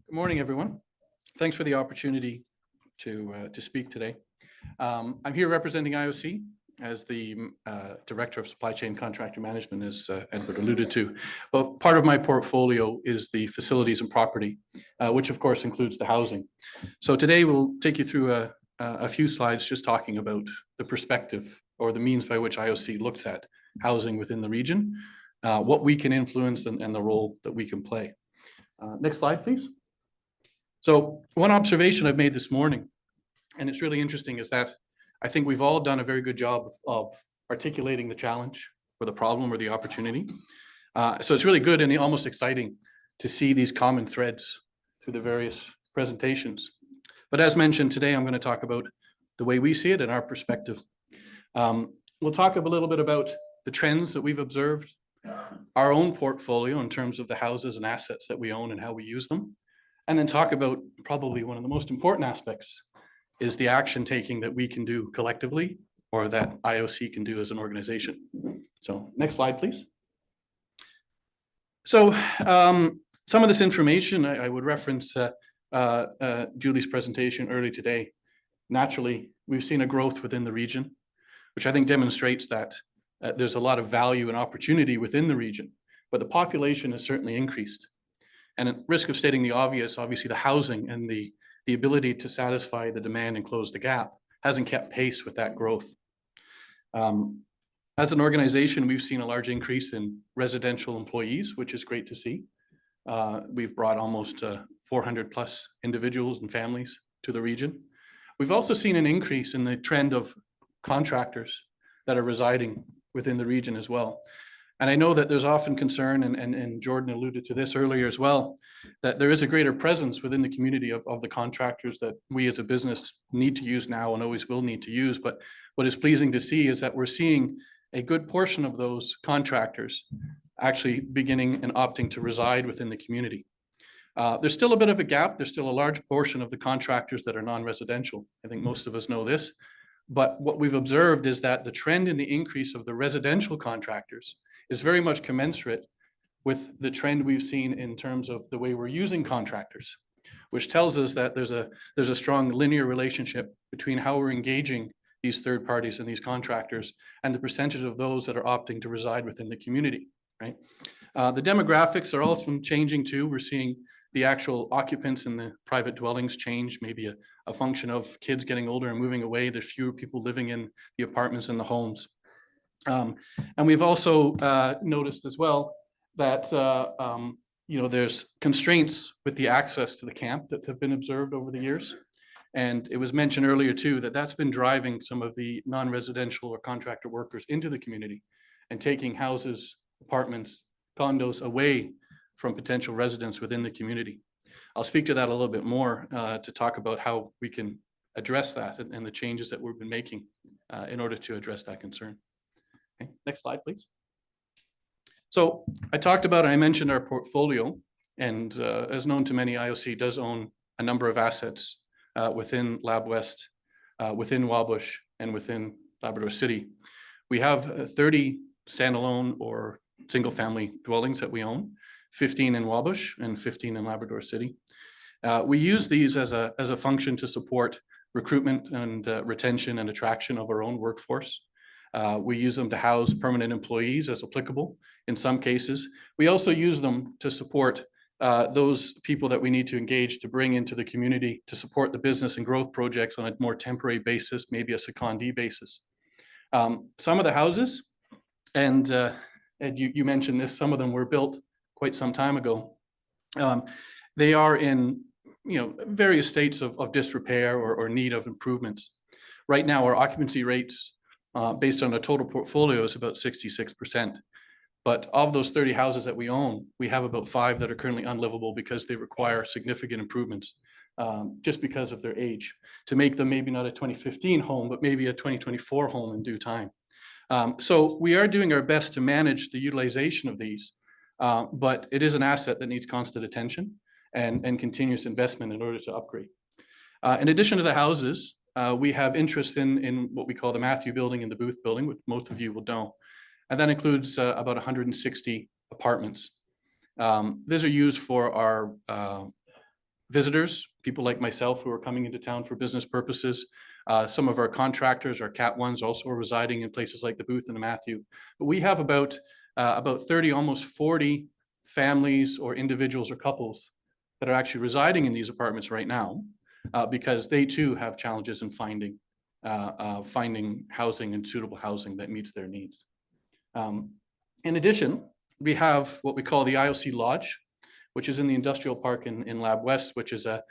Good morning, everyone. Thanks for the opportunity to speak today. I'm here representing IOC as the Director of Supply Chain Contractor Management, as Edward alluded to. But part of my portfolio is the facilities and property, which of course includes the housing. So today we'll take you through a few slides just talking about the perspective or the means by which IOC looks at housing within the region, what we can influence and the role that we can play. Next slide, please. So one observation I've made this morning, and it's really interesting, is that I think we've all done a very good job of articulating the challenge or the problem or the opportunity. So it's really good and almost exciting to see these common threads through the various presentations. But as mentioned today, I'm going to talk about the way we see it and our perspective. We'll talk a little bit about the trends that we've observed, our own portfolio in terms of the houses and assets that we own and how we use them. And then talk about probably one of the most important aspects is the action taking that we can do collectively or that IOC can do as an organization. So next slide, please. So some of this information I would reference Julie's presentation early today. Naturally, we've seen a growth within the region, which I think demonstrates that there's a lot of value and opportunity within the region, but the population has certainly increased. And at risk of stating the obvious, obviously the housing and the ability to satisfy the demand and close the gap hasn't kept pace with that growth. As an organization, we've seen a large increase in residential employees, which is great to see. We've brought almost 400 plus individuals and families to the region. We've also seen an increase in the trend of contractors that are residing within the region as well. And I know that there's often concern, and Jordan alluded to this earlier as well, that there is a greater presence within the community of the contractors that we as a business need to use now and always will need to use. But what is pleasing to see is that we're seeing a good portion of those contractors actually beginning and opting to reside within the community. There's still a bit of a gap. There's still a large portion of the contractors that are non-residential. I think most of us know this. But what we've observed is that the trend in the increase of the residential contractors is very much commensurate with the trend we've seen in terms of the way we're using contractors, which tells us that there's a strong linear relationship between how we're engaging these third parties and these contractors and the percentage of those that are opting to reside within the community, right? The demographics are also changing too. We're seeing the actual occupants in the private dwellings change, maybe a function of kids getting older and moving away. There's fewer people living in the apartments and the homes. And we've also noticed as well that there's constraints with the access to the camp that have been observed over the years. And it was mentioned earlier too that that's been driving some of the non-residential or contractor workers into the community and taking houses, apartments, condos away from potential residents within the community. I'll speak to that a little bit more to talk about how we can address that and the changes that we've been making in order to address that concern. Okay, next slide, please. So I talked about, and I mentioned our portfolio, and as known to many, IOC does own a number of assets within Lab West, within Wabush, and within Labrador City. We have 30 standalone or single family dwellings that we own, 15 in Wabush and 15 in Labrador City. We use these as a function to support recruitment and retention and attraction of our own workforce. We use them to house permanent employees as applicable in some cases. We also use them to support those people that we need to engage to bring into the community to support the business and growth projects on a more temporary basis, maybe a secondee basis. Some of the houses, and Ed, you mentioned this, some of them were built quite some time ago. They are in various states of disrepair or need of improvements. Right now, our occupancy rates based on a total portfolio is about 66%. But of those 30 houses that we own, we have about 5 that are currently unlivable because they require significant improvements just because of their age to make them maybe not a 2015 home, but maybe a 2024 home in due time. So we are doing our best to manage the utilization of these, but it is an asset that needs constant attention and continuous investment in order to upgrade. In addition to the houses, we have interest in what we call the Matthew Building and the Booth Building, which most of you will know. And that includes about 160 apartments. These are used for our visitors, people like myself who are coming into town for business purposes. Some of our contractors, our Cat 1s, also are residing in places like the Booth and the Matthew. But we have about 30, almost 40 families or individuals or couples that are actually residing in these apartments right now because they too have challenges in finding housing and suitable housing that meets their needs. In addition, we have what we call the IOC Lodge, which is in the industrial park in Lab West, which is a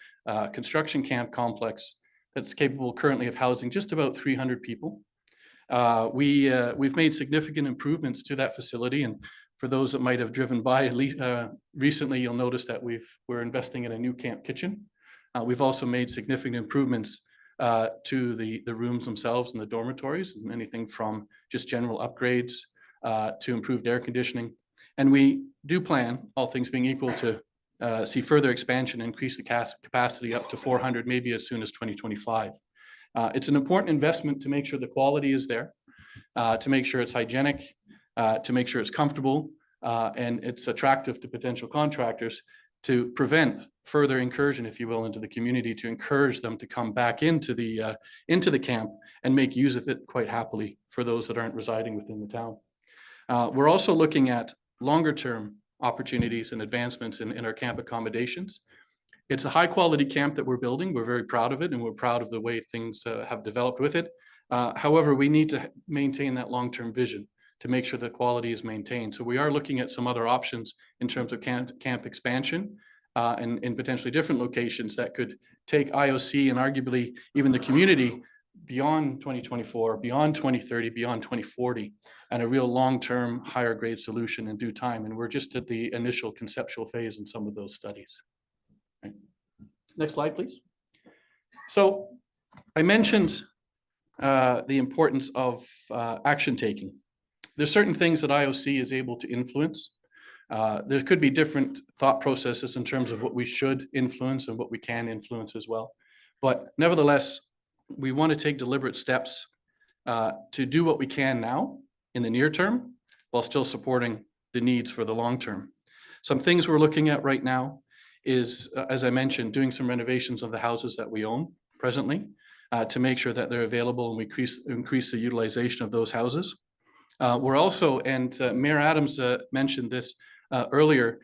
construction camp complex that's capable currently of housing just about 300 people. We've made significant improvements to that facility, and for those that might have driven by recently, you'll notice that we're investing in a new camp kitchen. We've also made significant improvements to the rooms themselves and the dormitories, and anything from just general upgrades to improved air conditioning. And we do plan, all things being equal, to see further expansion, increase the capacity up to 400, maybe as soon as 2025. It's an important investment to make sure the quality is there, to make sure it's hygienic, to make sure it's comfortable, and it's attractive to potential contractors, to prevent further incursion, if you will, into the community, to encourage them to come back into the camp and make use of it quite happily for those that aren't residing within the town. We're also looking at longer term opportunities and advancements in our camp accommodations. It's a high quality camp that we're building. We're very proud of it, and we're proud of the way things have developed with it. However, we need to maintain that long-term vision to make sure the quality is maintained. So we are looking at some other options in terms of camp expansion and in potentially different locations that could take IOC and arguably even the community beyond 2024, beyond 2030, beyond 2040, and a real long-term higher grade solution in due time. And we're just at the initial conceptual phase in some of those studies. Right. Next slide, please. So I mentioned the importance of action taking. There's certain things that IOC is able to influence. There could be different thought processes in terms of what we should influence and what we can influence as well. But nevertheless, we want to take deliberate steps to do what we can now in the near term, while still supporting the needs for the long term. Some things we're looking at right now is, as I mentioned, doing some renovations of the houses that we own presently to make sure that they're available and we increase the utilization of those houses. We're also, and Mayor Adams mentioned this earlier,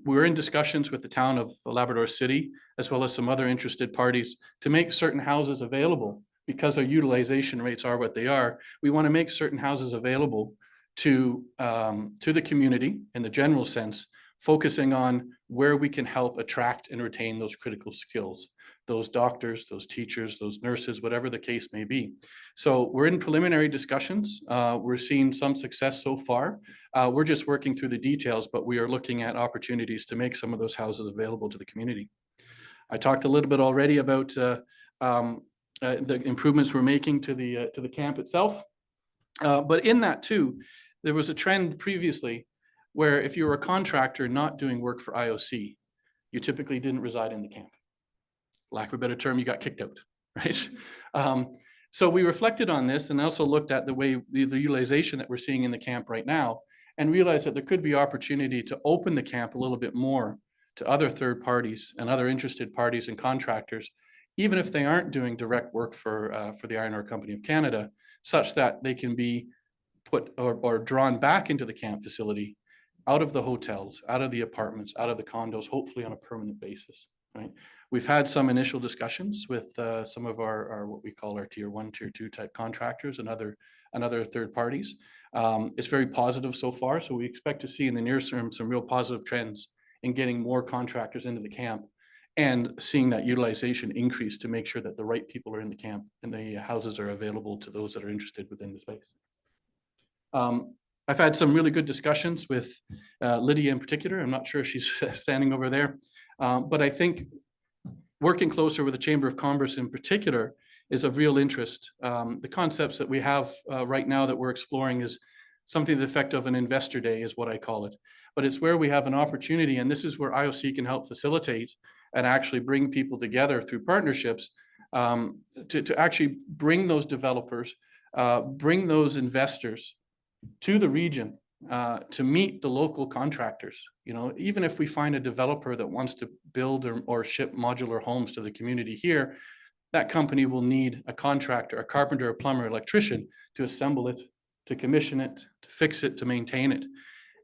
we're in discussions with the town of Labrador City, as well as some other interested parties, to make certain houses available. Because our utilization rates are what they are, we want to make certain houses available to the community in the general sense, focusing on where we can help attract and retain those critical skills, those doctors, those teachers, those nurses, whatever the case may be. So we're in preliminary discussions. We're seeing some success so far. We're just working through the details, but we are looking at opportunities to make some of those houses available to the community. I talked a little bit already about the improvements we're making to the camp itself. But in that too, there was a trend previously where if you were a contractor not doing work for IOC, you typically didn't reside in the camp. Lack of a better term, you got kicked out, right? So we reflected on this and also looked at the way the utilization that we're seeing in the camp right now, and realized that there could be opportunity to open the camp a little bit more to other third parties and other interested parties and contractors, even if they aren't doing direct work for the Iron Ore Company of Canada, such that they can be put or drawn back into the camp facility, out of the hotels, out of the apartments, out of the condos, hopefully on a permanent basis, right? We've had some initial discussions with some of our what we call our tier 1, tier 2 type contractors and other third parties. It's very positive so far, so we expect to see in the near term some real positive trends in getting more contractors into the camp and seeing that utilization increase to make sure that the right people are in the camp and the houses are available to those that are interested within the space. I've had some really good discussions with Lydia in particular. I'm not sure if she's standing over there, but I think working closer with the Chamber of Commerce in particular is of real interest. The concepts that we have right now that we're exploring is something to the effect of an investor day is what I call it. But it's where we have an opportunity, and this is where IOC can help facilitate and actually bring people together through partnerships to actually bring those developers, bring those investors to the region to meet the local contractors. Even if we find a developer that wants to build or ship modular homes to the community here, that company will need a contractor, a carpenter, a plumber, electrician to assemble it, to commission it, to fix it, to maintain it.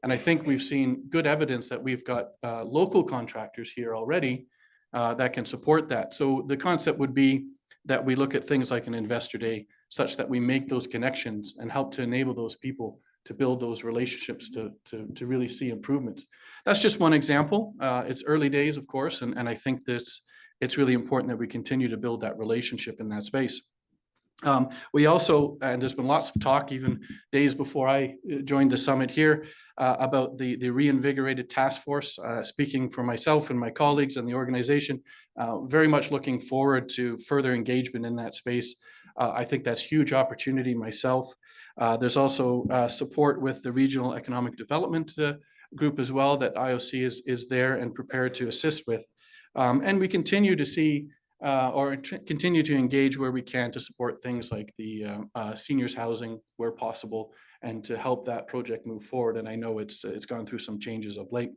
And I think we've seen good evidence that we've got local contractors here already that can support that. So the concept would be that we look at things like an investor day, such that we make those connections and help to enable those people to build those relationships to really see improvements. That's just one example. It's early days, of course, and I think that it's really important that we continue to build that relationship in that space. We also, and there's been lots of talk even days before I joined the summit here about the reinvigorated task force. Speaking for myself and my colleagues and the organization, very much looking forward to further engagement in that space. I think that's huge opportunity myself. There's also support with the Regional Economic Development group as well that IOC is there and prepared to assist with. And we continue to see continue to engage where we can to support things like the seniors housing where possible and to help that project move forward. And I know it's gone through some changes of late.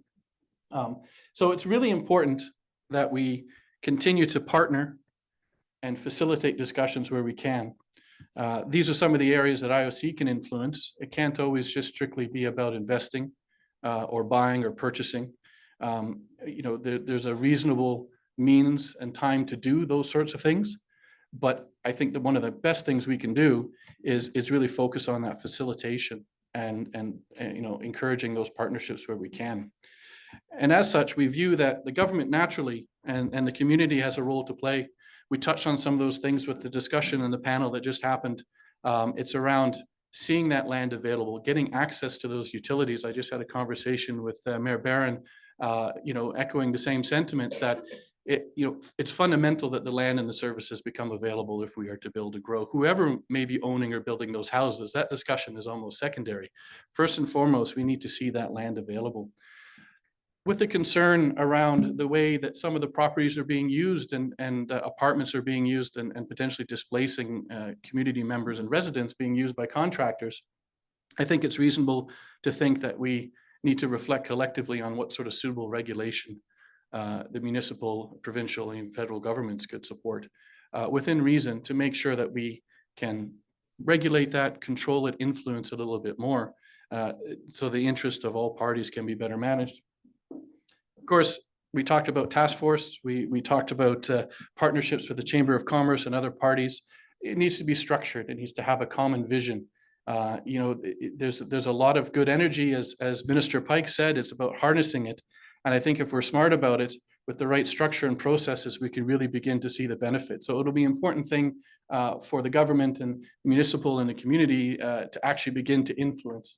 So it's really important that we continue to partner and facilitate discussions where we can. These are some of the areas that IOC can influence. It can't always just strictly be about investing or buying or purchasing. There's a reasonable means and time to do those sorts of things. But I think that one of the best things we can do is really focus on that facilitation and encouraging those partnerships where we can. And as such, we view that the government naturally and the community has a role to play. We touched on some of those things with the discussion in the panel that just happened. It's around seeing that land available, getting access to those utilities. I just had a conversation with Mayor Barron, echoing the same sentiments that it's fundamental that the land and the services become available if we are to build or grow. Whoever may be owning or building those houses, that discussion is almost secondary. First and foremost, we need to see that land available. With the concern around the way that some of the properties are being used and apartments are being used and potentially displacing community members and residents being used by contractors, I think it's reasonable to think that we need to reflect collectively on what sort of suitable regulation the municipal, provincial, and federal governments could support within reason to make sure that we can regulate that, control it, influence it a little bit more so the interest of all parties can be better managed. Of course, we talked about task force. We talked about partnerships with the Chamber of Commerce and other parties. It needs to be structured. It needs to have a common vision. There's a lot of good energy, as Minister Pike said. It's about harnessing it. And I think if we're smart about it, with the right structure and processes, we can really begin to see the benefit. So it'll be an important thing for the government and municipal and the community to actually begin to influence,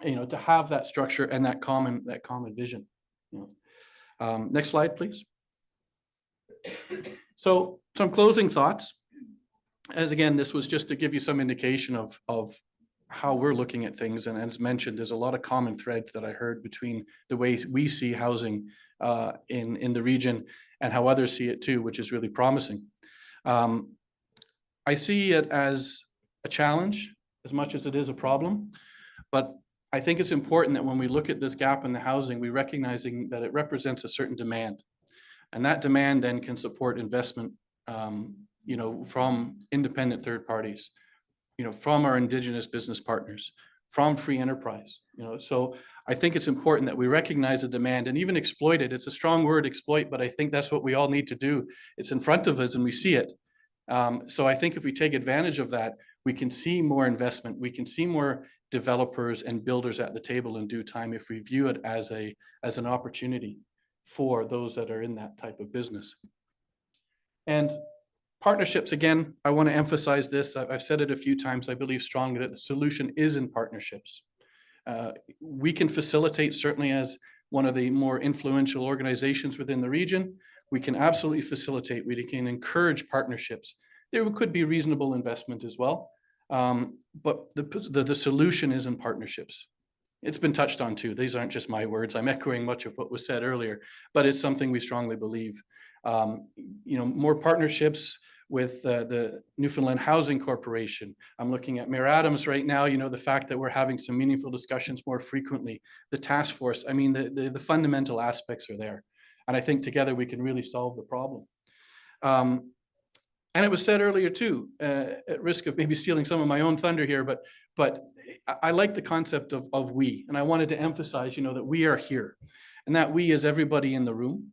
to have that structure and that common vision. Next slide, please. So some closing thoughts. As again, this was just to give you some indication of how we're looking at things. And as mentioned, there's a lot of common threads that I heard between the way we see housing in the region and how others see it too, which is really promising. I see it as a challenge as much as it is a problem, but I think it's important that when we look at this gap in the housing, we're recognizing that it represents a certain demand. And that demand then can support investment from independent third parties, from our Indigenous business partners, from free enterprise. So I think it's important that we recognize the demand and even exploit it. It's a strong word, exploit, but I think that's what we all need to do. It's in front of us and we see it. So I think if we take advantage of that, we can see more investment. We can see more developers and builders at the table in due time if we view it as an opportunity for those that are in that type of business. And partnerships, again, I want to emphasize this. I've said it a few times. I believe strongly that the solution is in partnerships. We can facilitate, certainly as one of the more influential organizations within the region, we can absolutely facilitate, we can encourage partnerships. There could be reasonable investment as well, but the solution is in partnerships. It's been touched on too. These aren't just my words. I'm echoing much of what was said earlier, but it's something we strongly believe. More partnerships with the Newfoundland Housing Corporation. I'm looking at Mayor Adams right now, you know, the fact that we're having some meaningful discussions more frequently, the task force, I mean, the fundamental aspects are there. And I think together we can really solve the problem. And it was said earlier too, at risk of maybe stealing some of my own thunder here, but I like the concept of we, and I wanted to emphasize, you know, that we are here, and that we is everybody in the room.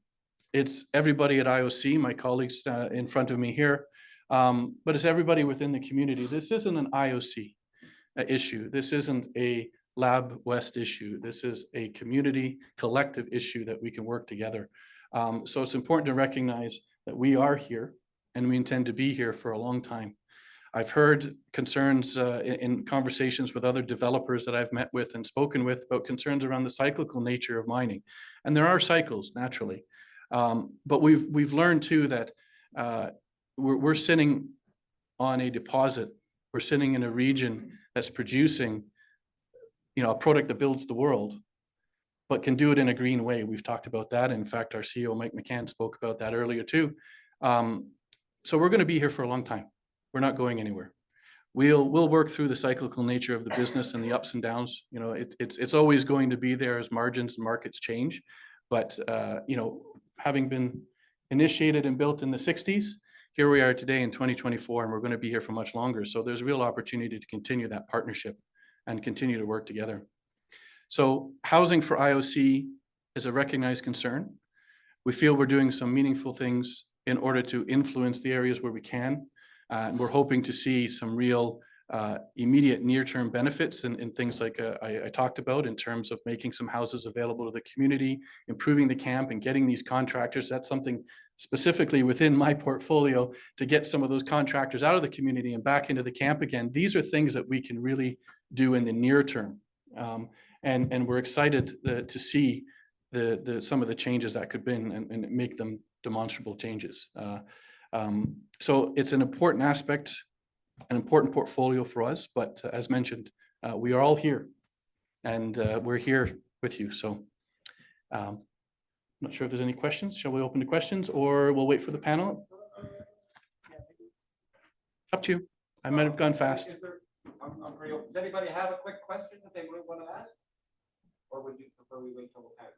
It's everybody at IOC, my colleagues in front of me here, but it's everybody within the community. This isn't an IOC issue. This isn't a Lab West issue. This is a community collective issue that we can work together. So it's important to recognize that we are here and we intend to be here for a long time. I've heard concerns in conversations with other developers that I've met with and spoken with about concerns around the cyclical nature of mining. And there are cycles, naturally. But we've learned too that we're sitting on a deposit. We're sitting in a region that's producing, you know, a product that builds the world, but can do it in a green way. We've talked about that. In fact, our CEO, Mike McCann, spoke about that earlier too. So we're going to be here for a long time. We're not going anywhere. We'll work through the cyclical nature of the business and the ups and downs. You know, it's always going to be there as margins and markets change. But you know, having been initiated and built in the 60s, here we are today in 2024, and we're going to be here for much longer. So there's a real opportunity to continue that partnership and continue to work together. So housing for IOC is a recognized concern. We feel we're doing some meaningful things in order to influence the areas where we can. And we're hoping to see some real immediate near-term benefits in things like I talked about in terms of making some houses available to the community, improving the camp and getting these contractors. That's something specifically within my portfolio, to get some of those contractors out of the community and back into the camp again. These are things that we can really do in the near term. And we're excited to see some of the changes that could bring and make them demonstrable changes. So it's an important aspect, an important portfolio for us, but as mentioned, we are all here and we're here with you. So I'm not sure if there's any questions. Shall we open to questions or we'll wait for the panel? Up to you. I might have gone fast. Does anybody have a quick question that they might want to ask? Or would you prefer we wait till the panel?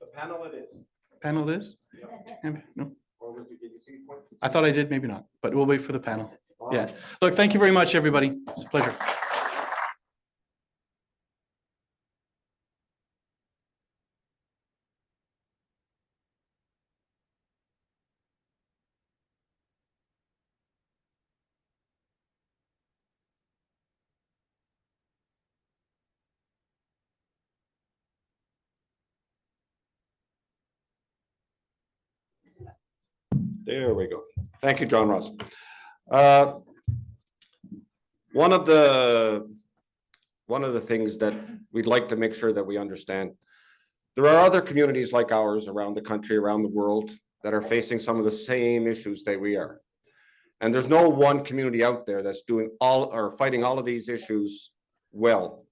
The panel it is. Panel is? Yeah. No. Or did you see points? I thought I did, maybe not, but we'll wait for the panel. Yeah. Look, thank you very much, everybody. It's a pleasure. There we go. Thank you, John Ross. One of the things that we'd like to make sure that we understand, there are other communities like ours around the country, around the world, that are facing some of the same issues that we are. And there's no one community out there that's doing all or fighting all of these issues well.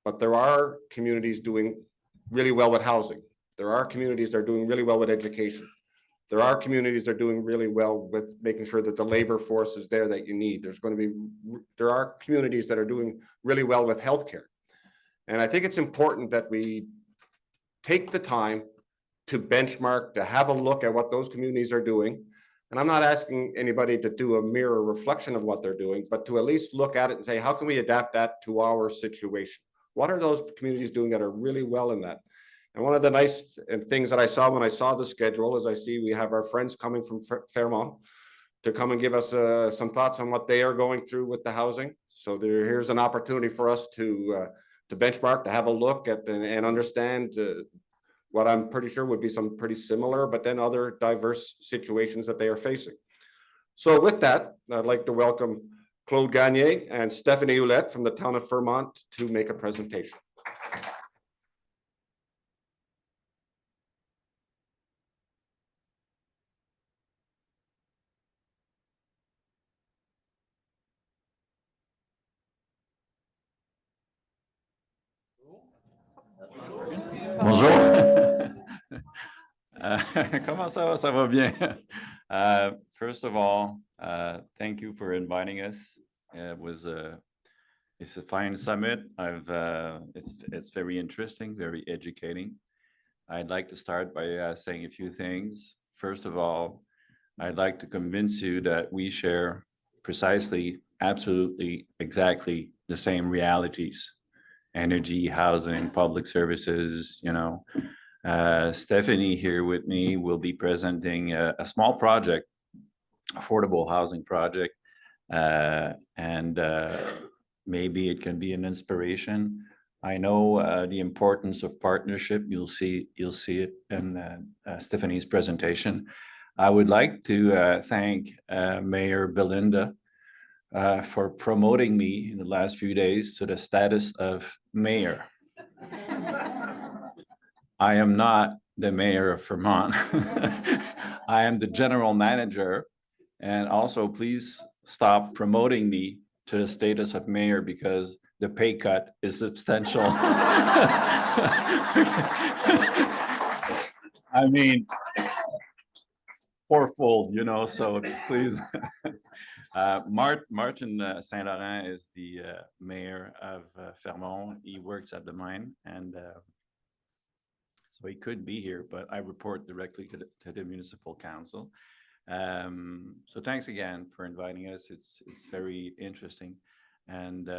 But there are communities doing really well with housing. There are communities that are doing really well with education. There are communities that are doing really well with making sure that the labor force is there that you need. There are communities that are doing really well with healthcare. And I think it's important that we take the time to benchmark, to have a look at what those communities are doing. And I'm not asking anybody to do a mirror reflection of what they're doing, but to at least look at it and say, how can we adapt that to our situation? What are those communities doing that are really well in that? And one of the nice things that I saw when I saw the schedule is I see we have our friends coming from Fermont to come and give us some thoughts on what they are going through with the housing. So here's an opportunity for us to benchmark, to have a look at and understand what I'm pretty sure would be some pretty similar, but then other diverse situations that they are facing. So with that, I'd like to welcome Claude Gagne and Stephanie Ouellet from the town of Fermont to make a presentation. Bonjour. Comment ça va? Ça va bien. First of all, thank you for inviting us. It's a fine summit. It's very interesting, very educating. I'd like to start by saying a few things. First of all, I'd like to convince you that we share precisely, absolutely, exactly the same realities: energy, housing, public services, Stephanie here with me will be presenting a small project, affordable housing project, and maybe it can be an inspiration. I know the importance of partnership. You'll see it in Stephanie's presentation. I would like to thank Mayor Belinda for promoting me in the last few days to the status of mayor. I am not the mayor of Fermont. I am the general manager. And also, please stop promoting me to the status of mayor because the pay cut is substantial. I mean, fourfold, so please. Martin Saint Laurent is the mayor of Fermont. He works at the mine, and so he could be here, but I report directly to the municipal council. So thanks again for inviting us. It's very interesting. And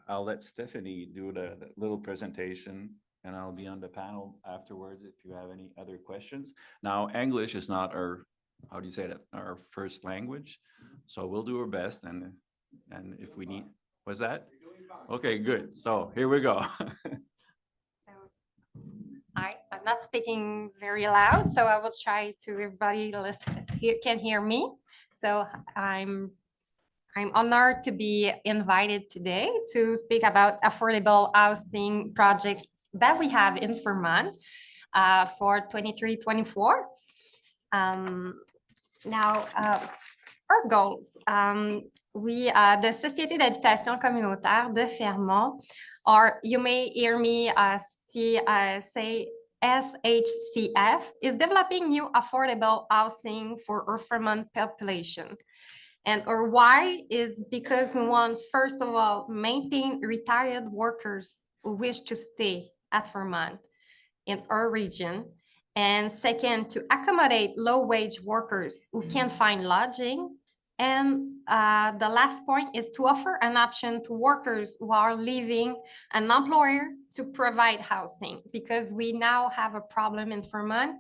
I'll let Stephanie do the little presentation, and I'll be on the panel afterwards if you have any other questions. Now, English is not our, how do you say that, our first language. So we'll do our best. And if we need, was that? Okay, good. So here we go. I'm not speaking very loud, so I will try to everybody can hear me. So I'm honored to be invited today to speak about affordable housing project that we have in Fermont for 23-24. Now, our goals. The Société d'habitation communautaire de Fermont, or you may hear me say SHCF, is developing new affordable housing for our Fermont population. And our why is because we want, first of all, maintain retired workers who wish to stay at Fermont in our region. And second, to accommodate low-wage workers who can't find lodging. And the last point is to offer an option to workers who are leaving an employer to provide housing, because we now have a problem in Fermont.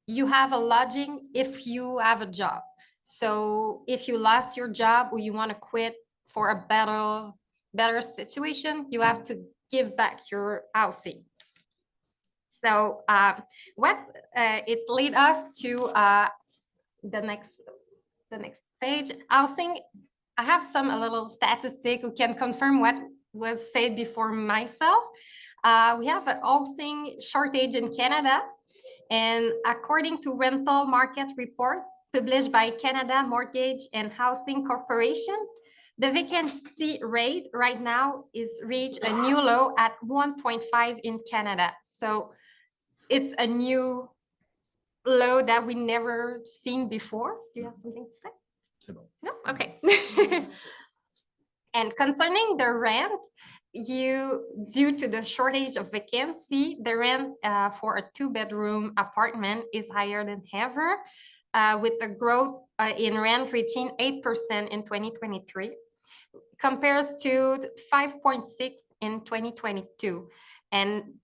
You have a lodging if you have a job. So if you lost your job or you want to quit for a better situation, you have to give back your housing. So it lead us to the next page. Housing. I have a little statistic who can confirm what was said before myself. We have a housing shortage in Canada, and according to rental market report published by Canada Mortgage and Housing Corporation, the vacancy rate right now is reached a new low at 1.5 in Canada. So it's a new low that we never seen before. Do you have something to say? No? Okay. And concerning the rent, due to the shortage of vacancy, the rent for a 2-bedroom apartment is higher than ever, with the growth in rent reaching 8% in 2023, compares to 5.6 in 2022. And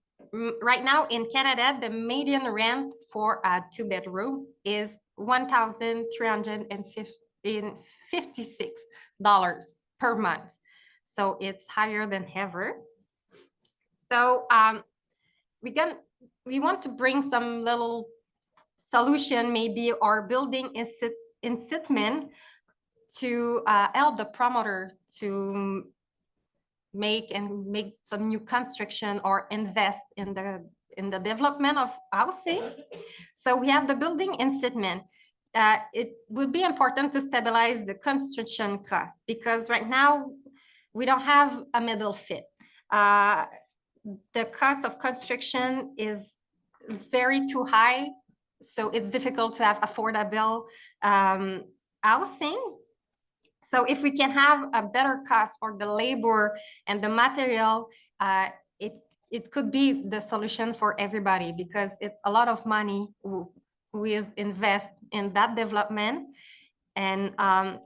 right now in Canada, the median rent for a 2-bedroom is $1,356 per month. So it's higher than ever. So we want to bring some little solution, maybe, or building incitment to help the promoter to make some new construction or invest in the development of housing. So we have the building incitment. It would be important to stabilize the construction cost, because right now we don't have a middle fit. The cost of construction is very too high, so it's difficult to have affordable housing. So if we can have a better cost for the labor and the material, it could be the solution for everybody, because it's a lot of money we invest in that development. And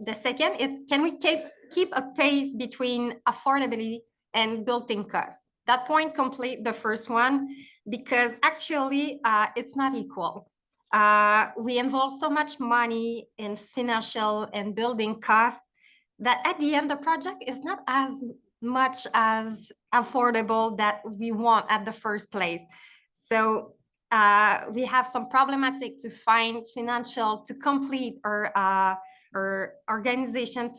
the second, can we keep a pace between affordability and built-in cost? That point complete the first one, because actually it's not equal. We involve so much money in financial and building costs that at the end, the project is not as much as affordable that we want at the first place. So we have some problematic to find financial to complete our organization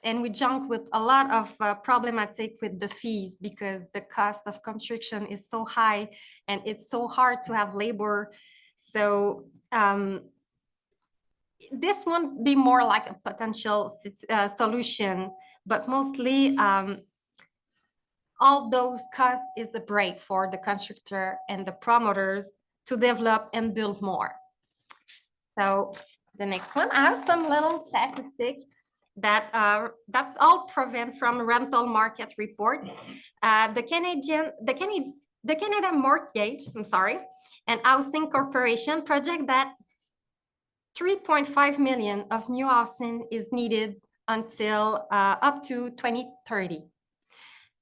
and we jump with a lot of problematic with the fees, because the cost of construction is so high and it's so hard to have labor. So this won't be more like a potential solution, but mostly all those costs is a break for the constructor and the promoters to develop and build more. So the next one, I have some little statistics that all prevent from rental market report. The Canadian Mortgage, and Housing Corporation project that 3.5 million of new housing is needed until up to 2030.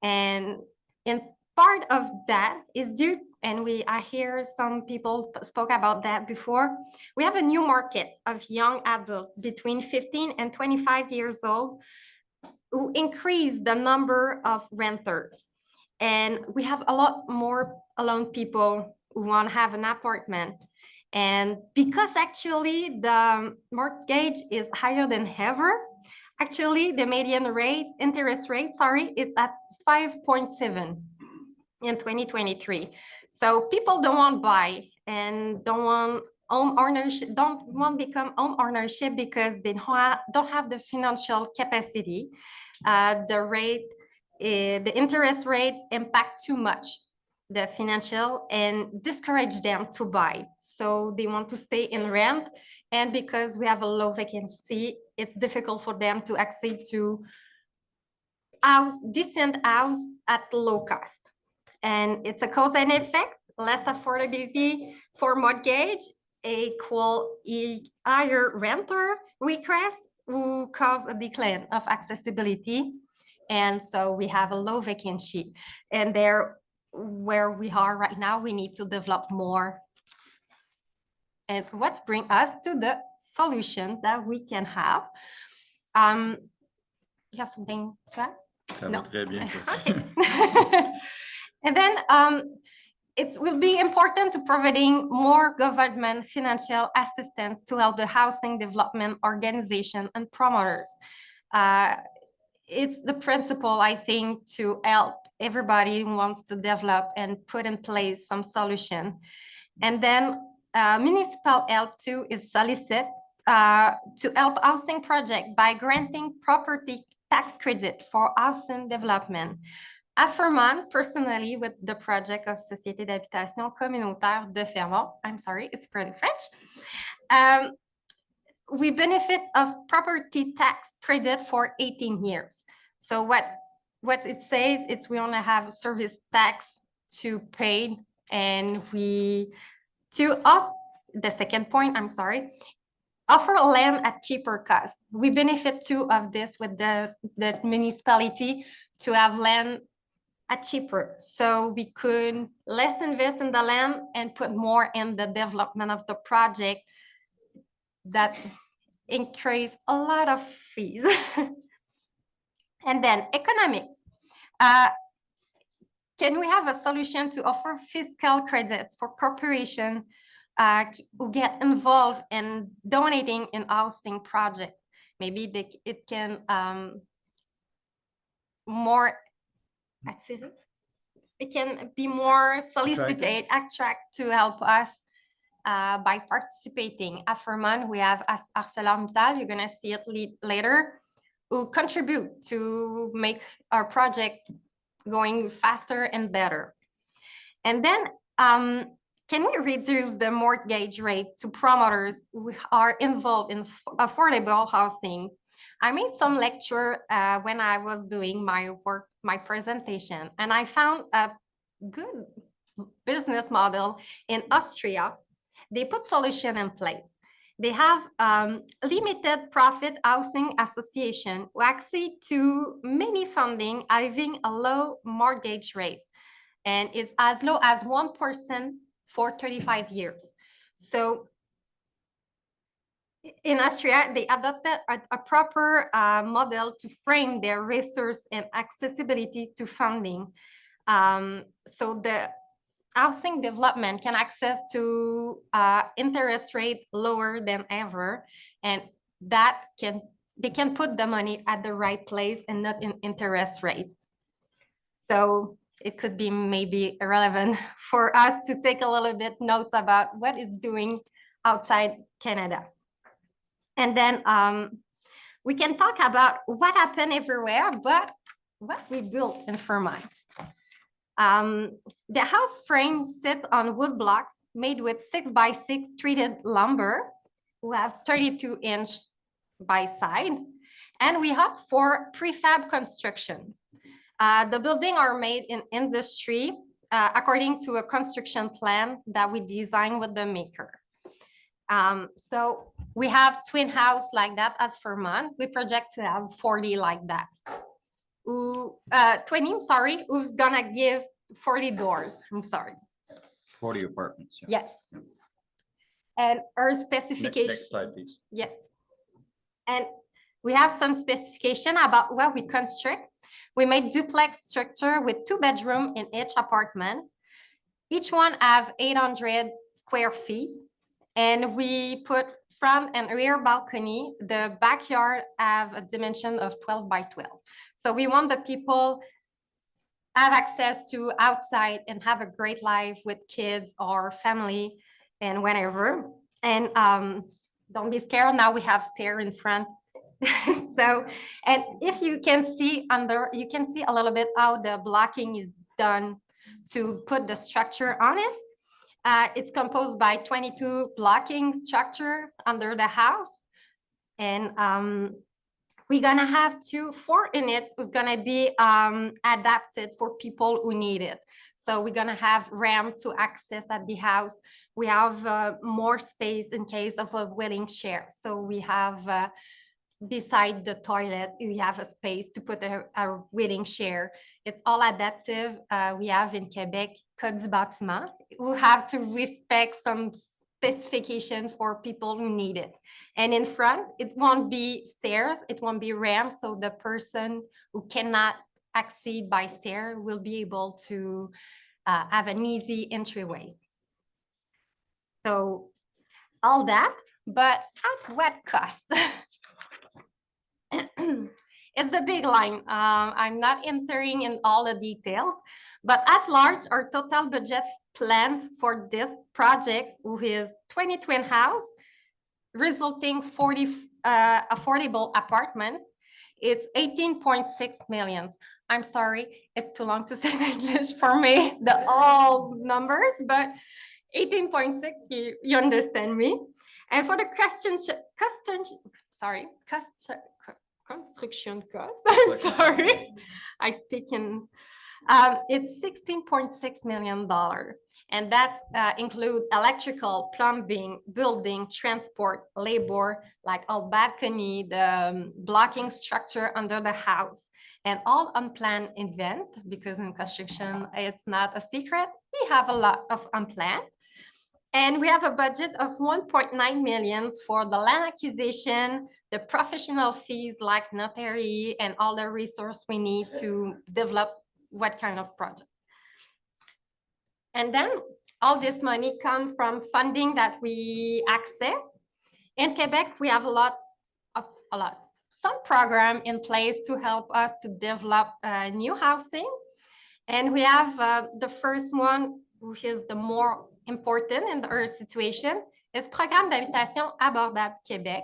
And in part of that is due, and I hear some people spoke about that before, we have a new market of young adults between 15 and 25 years old who increase the number of renters. And we have a lot more alone people who want to have an apartment. And because actually the mortgage is higher than ever, actually the median interest rate, is at 5.7 in 2023. So people don't want to buy and don't want home ownership, don't want to become home ownership because they don't have the financial capacity. The interest rate impact too much the financial and discourage them to buy. So they want to stay in rent, and because we have a low vacancy, it's difficult for them to accede to decent house at low cost. And it's a cause and effect. Less affordability for mortgage equal higher renter request will cause a decline of accessibility. And so we have a low vacancy. And there, where we are right now, we need to develop more. And what brings us to the solution that we can have. You have something to add? No. Okay. And then it will be important to providing more government financial assistance to help the housing development organization and promoters. It's the principle, I think, to help everybody who wants to develop and put in place some solution. And then municipal help too is solicited to help housing project by granting property tax credit for housing development. At Fermont, personally, with the project of Société d'habitation communautaire de Fermont, I'm sorry, it's pretty French, we benefit of property tax credit for 18 years. So what it says, it's we only have service tax to pay, and the second point, I'm sorry, offer land at cheaper cost. We benefit too of this with the municipality to have land at cheaper. So we could less invest in the land and put more in the development of the project that increase a lot of fees. And then economics. Can we have a solution to offer fiscal credits for corporations who get involved in donating in housing project? Maybe it can it can be more solicited, attract to help us by participating. At Fermont, we have ArcelorMittal, you're gonna see it later, who contribute to make our project going faster and better. And then can we reduce the mortgage rate to promoters who are involved in affordable housing? I made some lecture when I was doing my presentation, and I found a good business model in Austria. They put solution in place. They have limited profit housing association who access to many funding having a low mortgage rate, and it's as low as 1% for 35 years. So in Austria, they adopted a proper model to frame their resource and accessibility to funding. So the housing development can access to interest rate lower than ever, and that they can put the money at the right place and not in interest rate. So it could be maybe relevant for us to take a little bit notes about what it's doing outside Canada. And then we can talk about what happened everywhere, but what we built in Fermont. The house frame sits on wood blocks made with 6x6 treated lumber. We have 32-inch by side, and we opt for prefab construction. The buildings are made in industry according to a construction plan that we designed with the maker. So we have twin house like that at Fermont. We project to have 40 like that. 20, sorry, who's gonna give 40 doors, I'm sorry. 40 apartments. Yeah. Yes. And our specification. Next slide, please. Yes. And we have some specification about what we construct. We make duplex structure with 2 bedrooms in each apartment. Each one have 800 square feet. And we put front and rear balcony. The backyard have a dimension of 12 by 12. So we want the people have access to outside and have a great life with kids or family and whenever. And don't be scared, now we have stair in front. So, and if you can see under, you can see a little bit how the blocking is done to put the structure on it. It's composed by 22 blocking structure under the house. And we're gonna have 4 in it who's gonna be adapted for people who need it. So we're gonna have ramp to access at the house. We have more space in case of a wheeling chair. So we have beside the toilet, we have a space to put a wheeling chair. It's all adaptive. We have in Quebec, Code du bâtiment, who have to respect some specification for people who need it. And in front, it won't be stairs, it won't be ramp, so the person who cannot accede by stair will be able to have an easy entryway. So all that, but at what cost? It's a big line. I'm not entering in all the details, but at large, our total budget planned for this project, which is 20 twin house, resulting 40 affordable apartments. It's 18.6 million. I'm sorry, it's too long to say in English for me, the all numbers, but 18.6, you understand me. And for the construction cost, I'm sorry, I speak in, it's $16.6 million. And that include electrical, plumbing, building, transport, labor, like all balcony, the blocking structure under the house, and all unplanned event, because in construction, it's not a secret. We have a lot of unplanned. And we have a budget of 1.9 million for the land acquisition, the professional fees like notary, and all the resources we need to develop what kind of project. And then all this money comes from funding that we access. In Quebec, we have some program in place to help us to develop new housing. And we have the first one, which is the more important in our situation, is Programme d'habitation abordable Québec,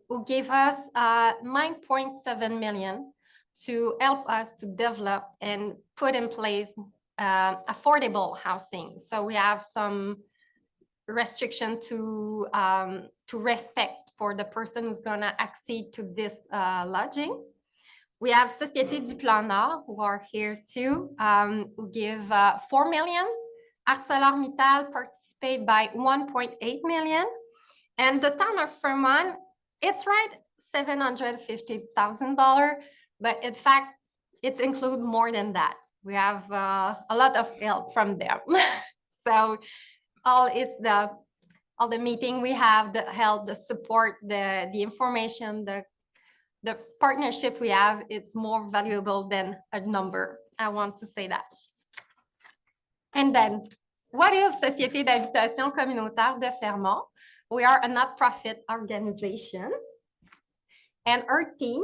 who gave us 9.7 million to help us to develop and put in place affordable housing. So we have some restriction to respect for the person who's gonna accede to this lodging. We have Société du Plan Nord who are here too, who give 4 million. ArcelorMittal participate by 1.8 million. And the town of Fermont, it's right, $750,000, but in fact, it includes more than that. We have a lot of help from them. So all the meeting we have, the help, the support, the information, the partnership we have, it's more valuable than a number. I want to say that. And then, what is Société d'habitation communautaire de Fermont? We are a not-profit organization, and our team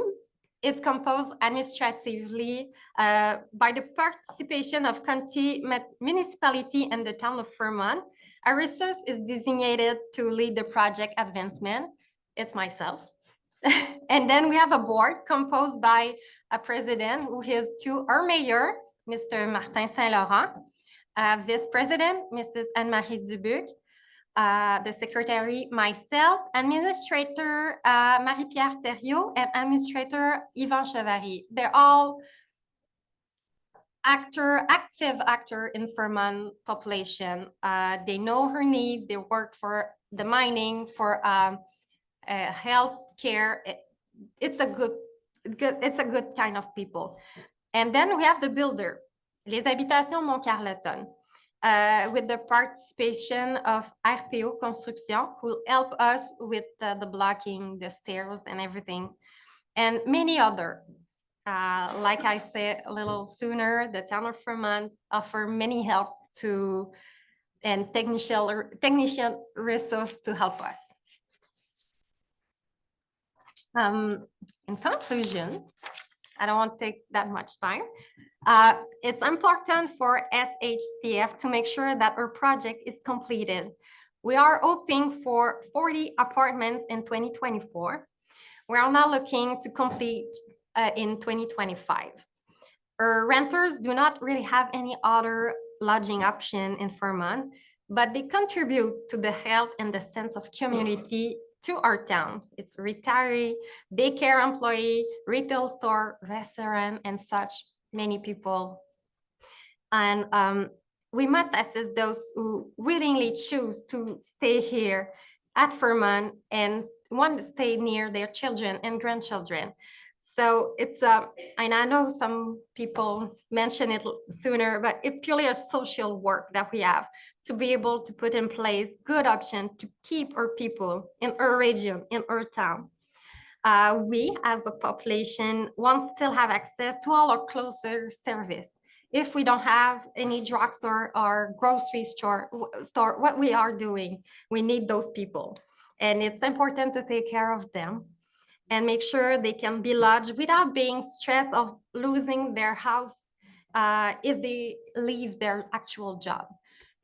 is composed administratively by the participation of county, municipality, and the town of Fermont. A resource is designated to lead the project advancement. It's myself. And then we have a board composed by a president who is to our mayor, Mr. Martin Saint-Laurent, vice president, Mrs. Anne-Marie Dubuc, the secretary, myself, administrator, Marie-Pierre Thériault, and administrator, Yvan Chevary. They're all active actor in Fermont population. They know her need. They work for the mining, for health care. It's a good kind of people. And then we have the builder, Les Habitations Mont-Carleton, with the participation of RPO Construction, who help us with the blocking, the stairs and everything, and many other. Like I said a little sooner, the town of Fermont offer many help to and technician resource to help us. In conclusion, I don't want to take that much time. It's important for SHCF to make sure that our project is completed. We are hoping for 40 apartments in 2024. We are now looking to complete in 2025. Our renters do not really have any other lodging option in Fermont, but they contribute to the health and the sense of community to our town. It's retiree, daycare employee, retail store, restaurant, and such many people. And we must assist those who willingly choose to stay here at Fermont and want to stay near their children and grandchildren. So it's and I know some people mentioned it sooner, but it's purely a social work that we have to be able to put in place good option to keep our people in our region, in our town. We as a population want to still have access to all our closer service. If we don't have any drugstore or grocery store, what we are doing, we need those people. And it's important to take care of them and make sure they can be lodged without being stressed of losing their house if they leave their actual job.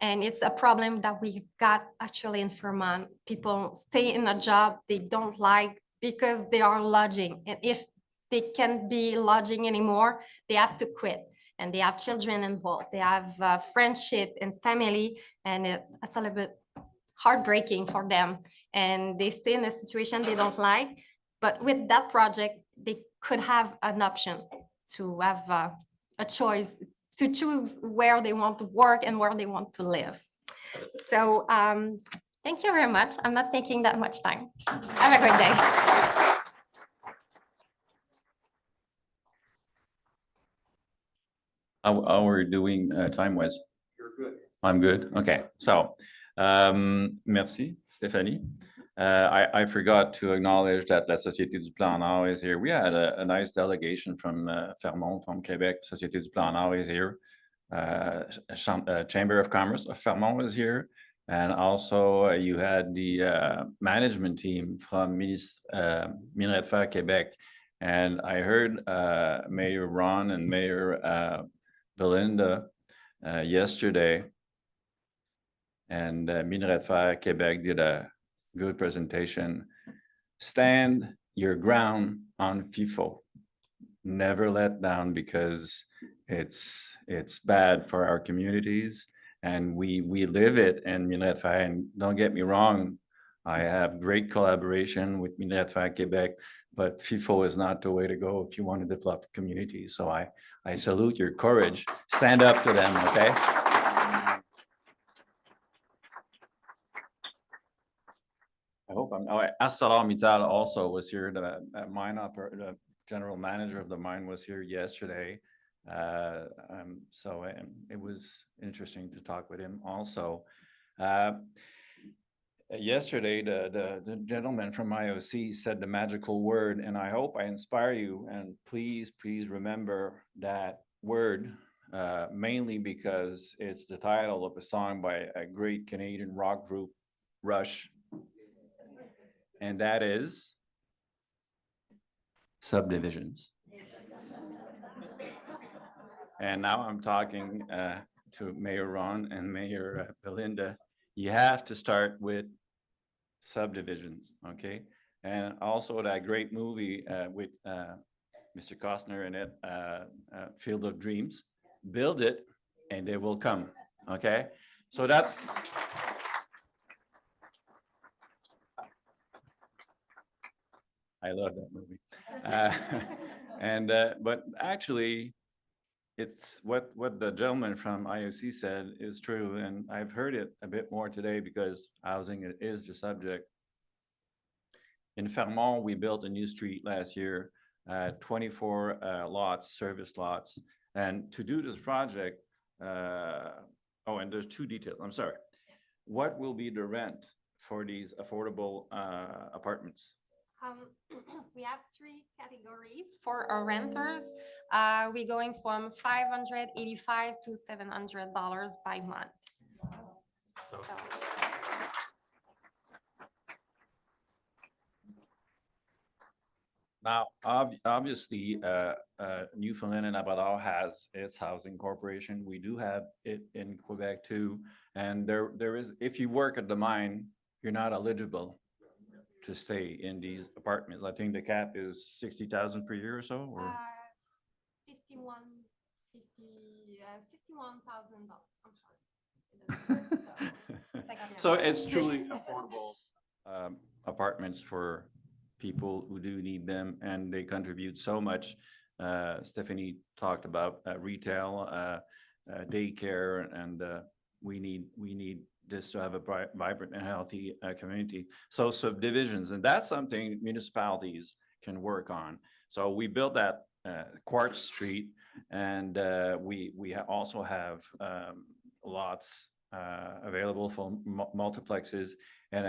And it's a problem that we've got actually in Fermont. People stay in a job they don't like because they are lodging. And if they can't be lodging anymore, they have to quit. And they have children involved. They have friendship and family, and it's a little bit heartbreaking for them. And they stay in a situation they don't like. But with that project, they could have an option to have a choice to choose where they want to work and where they want to live. So thank you very much. I'm not taking that much time. Have a great day. How we're doing time-wise? You're good. I'm good. Okay. So, merci, Stéphanie. I forgot to acknowledge that La Société du Plan Nord is here. We had a nice delegation from Fermont, from Quebec. Société du Plan Nord is here. Chamber of Commerce of Fermont is here. And also you had the management team from Minerais de Fer Québec. And I heard Mayor Ron and Mayor Belinda yesterday. And Minerais de Fer Québec did a good presentation. Stand your ground on FIFO. Never let down, because it's bad for our communities, and we live it in Minerai. And don't get me wrong, I have great collaboration with Minerai Quebec, but FIFO is not the way to go if you want to develop communities. So I salute your courage. Stand up to them, okay? I hope I'm, oh, ArcelorMittal also was here, the the general manager of the mine was here yesterday. So it was interesting to talk with him also. Yesterday, the gentleman from IOC said the magical word, and I hope I inspire you, and please remember that word, mainly because it's the title of a song by a great Canadian rock group, Rush. And that is subdivisions. And now I'm talking to Mayor Ron and Mayor Belinda. You have to start with subdivisions, okay? And also that great movie with Mr. Costner in it, Field of Dreams. Build it and they will come, okay? So that's... I love that movie. But actually, it's what the gentleman from IOC said is true, and I've heard it a bit more today because housing is the subject. In Fermont, we built a new street last year, 24 lots, service lots, and to do this project, oh, and there's two details, I'm sorry. What will be the rent for these affordable apartments? We have three categories for our renters. We're going from $585 to $700 by month. So. Now, obviously, Newfoundland and Labrador has its housing corporation. We do have it in Quebec too. And there is, if you work at the mine, you're not eligible to stay in these apartments. I think the cap is 60,000 per year or so, or? $51,000. I'm sorry. So it's truly affordable apartments for people who do need them, and they contribute so much. Stephanie talked about retail, daycare, and we need this to have a vibrant and healthy community. So subdivisions, and that's something municipalities can work on. So we built that Quartz Street, and we also have lots available for multiplexes, and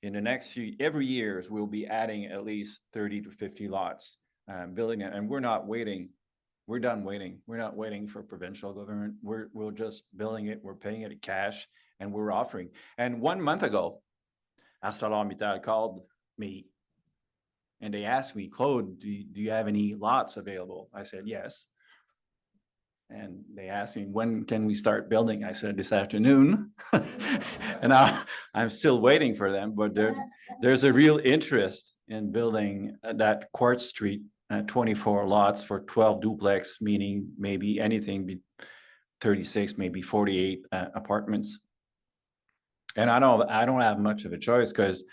in the next every years, we'll be adding at least 30 to 50 lots, building it, and we're not waiting. We're done waiting. We're not waiting for provincial government. We're just building it. We're paying it cash, and we're offering. And 1 month ago, ArcelorMittal called me, and they asked me, Claude, do you have any lots available? I said, yes. And they asked me, when can we start building? I said, this afternoon. And I'm still waiting for them, but there's a real interest in building that Quartz Street, 24 lots for 12 duplex, meaning maybe anything 36, maybe 48 apartments. And I don't have much of a choice because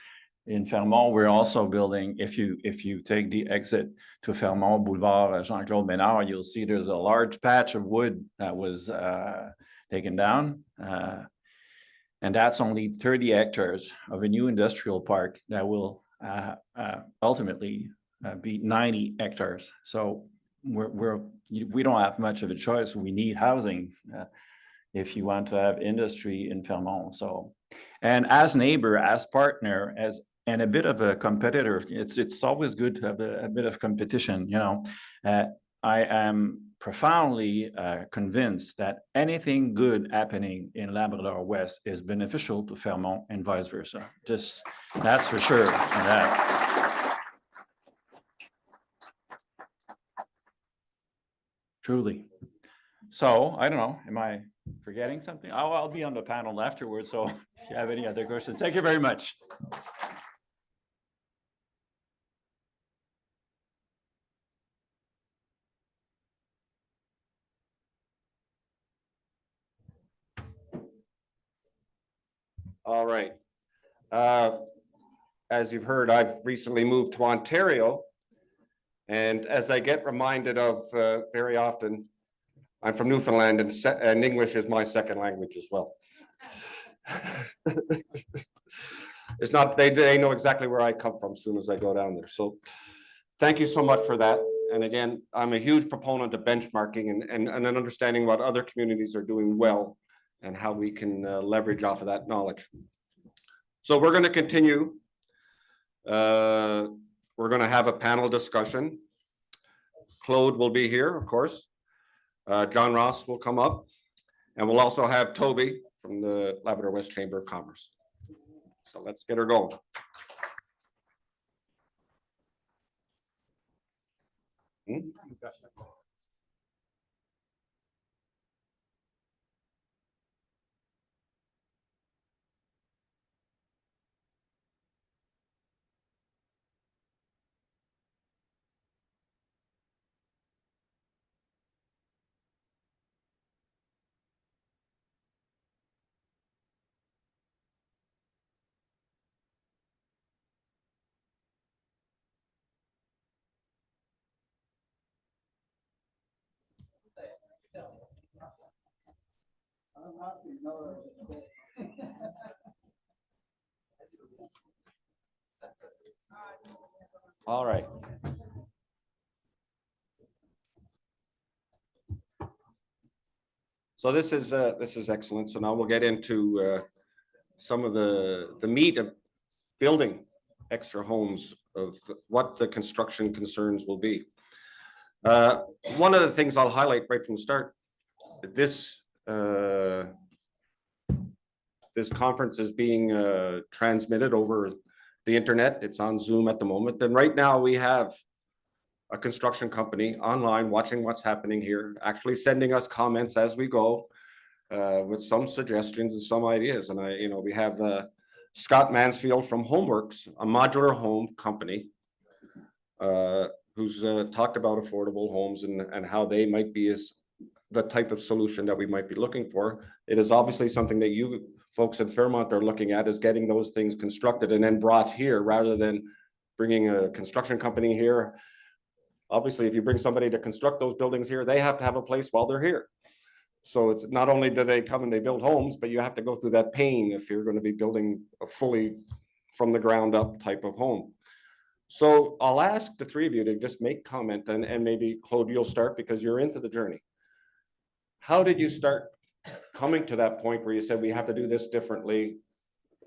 in Fermont, we're also building, if you take the exit to Fermont Boulevard Jean-Claude Ménard, you'll see there's a large patch of wood that was taken down. And that's only 30 hectares of a new industrial park that will ultimately be 90 hectares. So we don't have much of a choice. We need housing if you want to have industry in Fermont. So, and as neighbor, as partner, and a bit of a competitor, it's always good to have a bit of competition, you know. I am profoundly convinced that anything good happening in Labrador West is beneficial to Fermont and vice versa. Just, that's for sure. Truly. So, I don't know, am I forgetting something? I'll be on the panel afterwards, so if you have any other questions. Thank you very much. All right. As you've heard, I've recently moved to Ontario. And as I get reminded of very often, I'm from Newfoundland and English is my second language as well. It's not, they know exactly where I come from as soon as I go down there. So thank you so much for that. And again, I'm a huge proponent of benchmarking and an understanding what other communities are doing well and how we can leverage off of that knowledge. So we're going to continue. We're going to have a panel discussion. Claude will be here, of course. John Ross will come up. And we'll also have Toby from the Labrador West Chamber of Commerce. So let's get her going. All right. So this is excellent. So now we'll get into some of the meat of building extra homes, of what the construction concerns will be. One of the things I'll highlight right from the start, this conference is being transmitted over the internet. It's on Zoom at the moment. And right now we have a construction company online watching what's happening here, actually sending us comments as we go with some suggestions and some ideas. And we have Scott Mansfield from Homeworks, a modular home company, who's talked about affordable homes and how they might be the type of solution that we might be looking for. It is obviously something that you folks at Fermont are looking at, is getting those things constructed and then brought here rather than bringing a construction company here. Obviously, if you bring somebody to construct those buildings here, they have to have a place while they're here. So it's not only do they come and they build homes, but you have to go through that pain if you're going to be building a fully from the ground up type of home. So I'll ask the three of you to just make comment, and maybe Claude, you'll start because you're into the journey. How did you start coming to that point where you said we have to do this differently?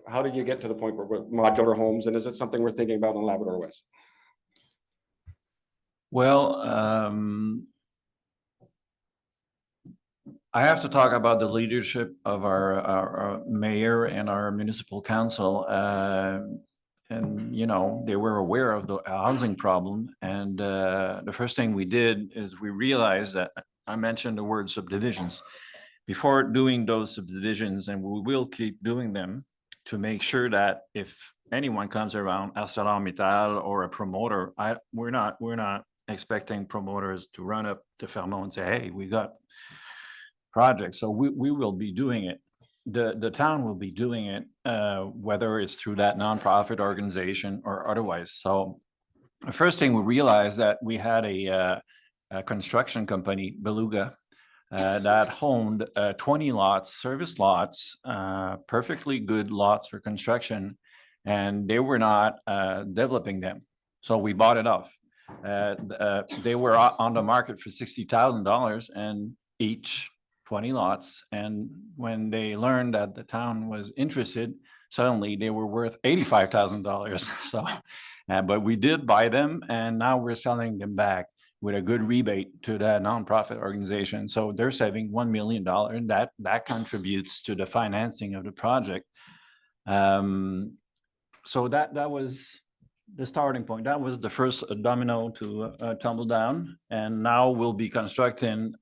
How did you get to the point where modular homes, and is it something we're thinking about in Labrador West? Well, I have to talk about the leadership of our mayor and our municipal council. And, they were aware of the housing problem. And the first thing we did is we realized that I mentioned the word subdivisions. Before doing those subdivisions, and we will keep doing them to make sure that if anyone comes around, ArcelorMittal or a promoter, we're not expecting promoters to run up to Fermont and say, hey, we got projects. So we will be doing it. The town will be doing it, whether it's through that nonprofit organization or otherwise. So the first thing we realized that we had a construction company, Beluga, that owned 20 lots, service lots, perfectly good lots for construction, and they were not developing them. So we bought it off. They were on the market for $60,000 and each 20 lots. And when they learned that the town was interested, suddenly they were worth $85,000. So, but we did buy them, and now we're selling them back with a good rebate to that nonprofit organization. So they're saving $1 million, and that contributes to the financing of the project. So that was the starting point. That was the first domino to tumble down. And now we'll be constructing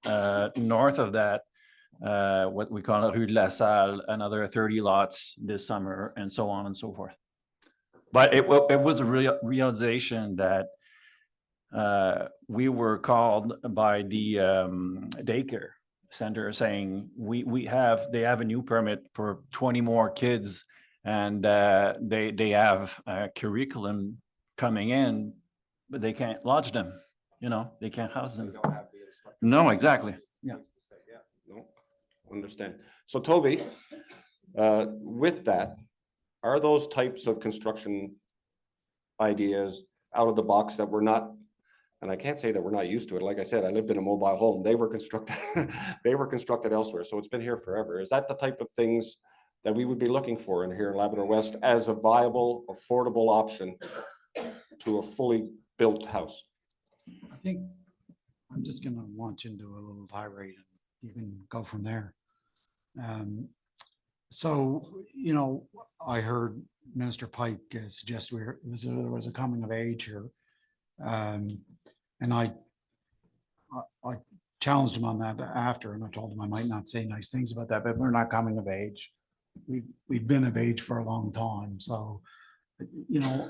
north of that, what we call Rue de la Salle, another 30 lots this summer, and so on and so forth. But it was a realization that we were called by the daycare center saying they have a new permit for 20 more kids And they have a curriculum coming in, but they can't lodge them, you know, they can't house them. No, exactly. Yeah. No, understand. So Toby, with that, are those types of construction ideas out of the box that we're not, and I can't say that we're not used to it. Like I said, I lived in a mobile home. They were constructed, they were constructed elsewhere. So it's been here forever. Is that the type of things that we would be looking for in here in Labrador West as a viable, affordable option to a fully built house? I think I'm just gonna launch into a little tirade and you can go from there. So, you know, I heard Minister Pike suggest there was a coming of age here. And I challenged him on that after, and I told him I might not say nice things about that, but we're not coming of age. We've been of age for a long time. So, you know,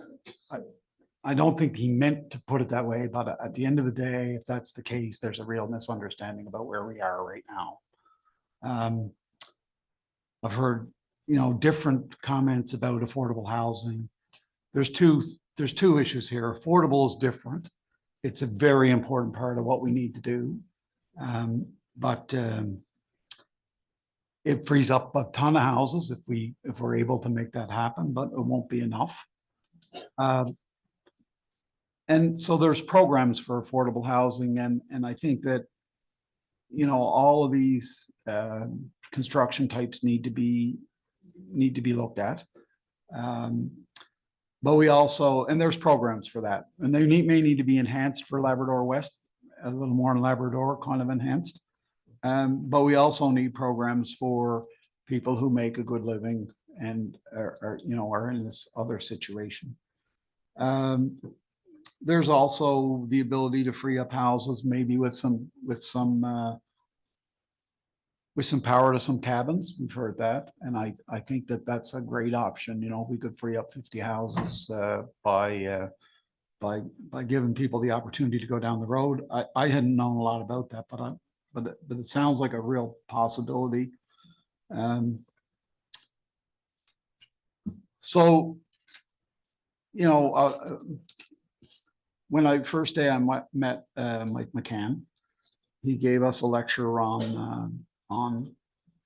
I don't think he meant to put it that way, but at the end of the day, if that's the case, there's a real misunderstanding about where we are right now. I've heard, you know, different comments about affordable housing. There's two issues here. Affordable is different. It's a very important part of what we need to do. But it frees up a ton of houses if we're able to make that happen, but it won't be enough. And so there's programs for affordable housing, and I think that, you know, all of these construction types need to be looked at. But we also, and there's programs for that, and they may need to be enhanced for Labrador West, a little more in Labrador, kind of enhanced. But we also need programs for people who make a good living and are in this other situation. There's also the ability to free up houses, maybe with some power to some cabins. We've heard that, and I think that that's a great option. You know, we could free up 50 houses by giving people the opportunity to go down the road. I hadn't known a lot about that, but it sounds like a real possibility. So, you know, when I first day I met Mike McCann, he gave us a lecture on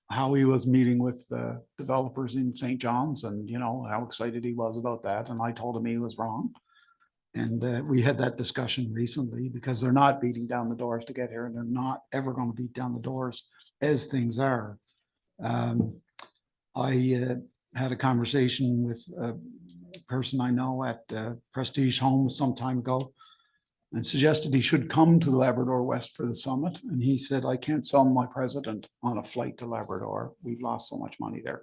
how he was meeting with developers in St. John's, and you know how excited he was about that. And I told him he was wrong. And we had that discussion recently, because they're not beating down the doors to get here, and they're not ever going to beat down the doors as things are. I had a conversation with a person I know at Prestige Homes some time ago, and suggested he should come to Labrador West for the summit. And he said, I can't sell my president on a flight to Labrador. We've lost so much money there.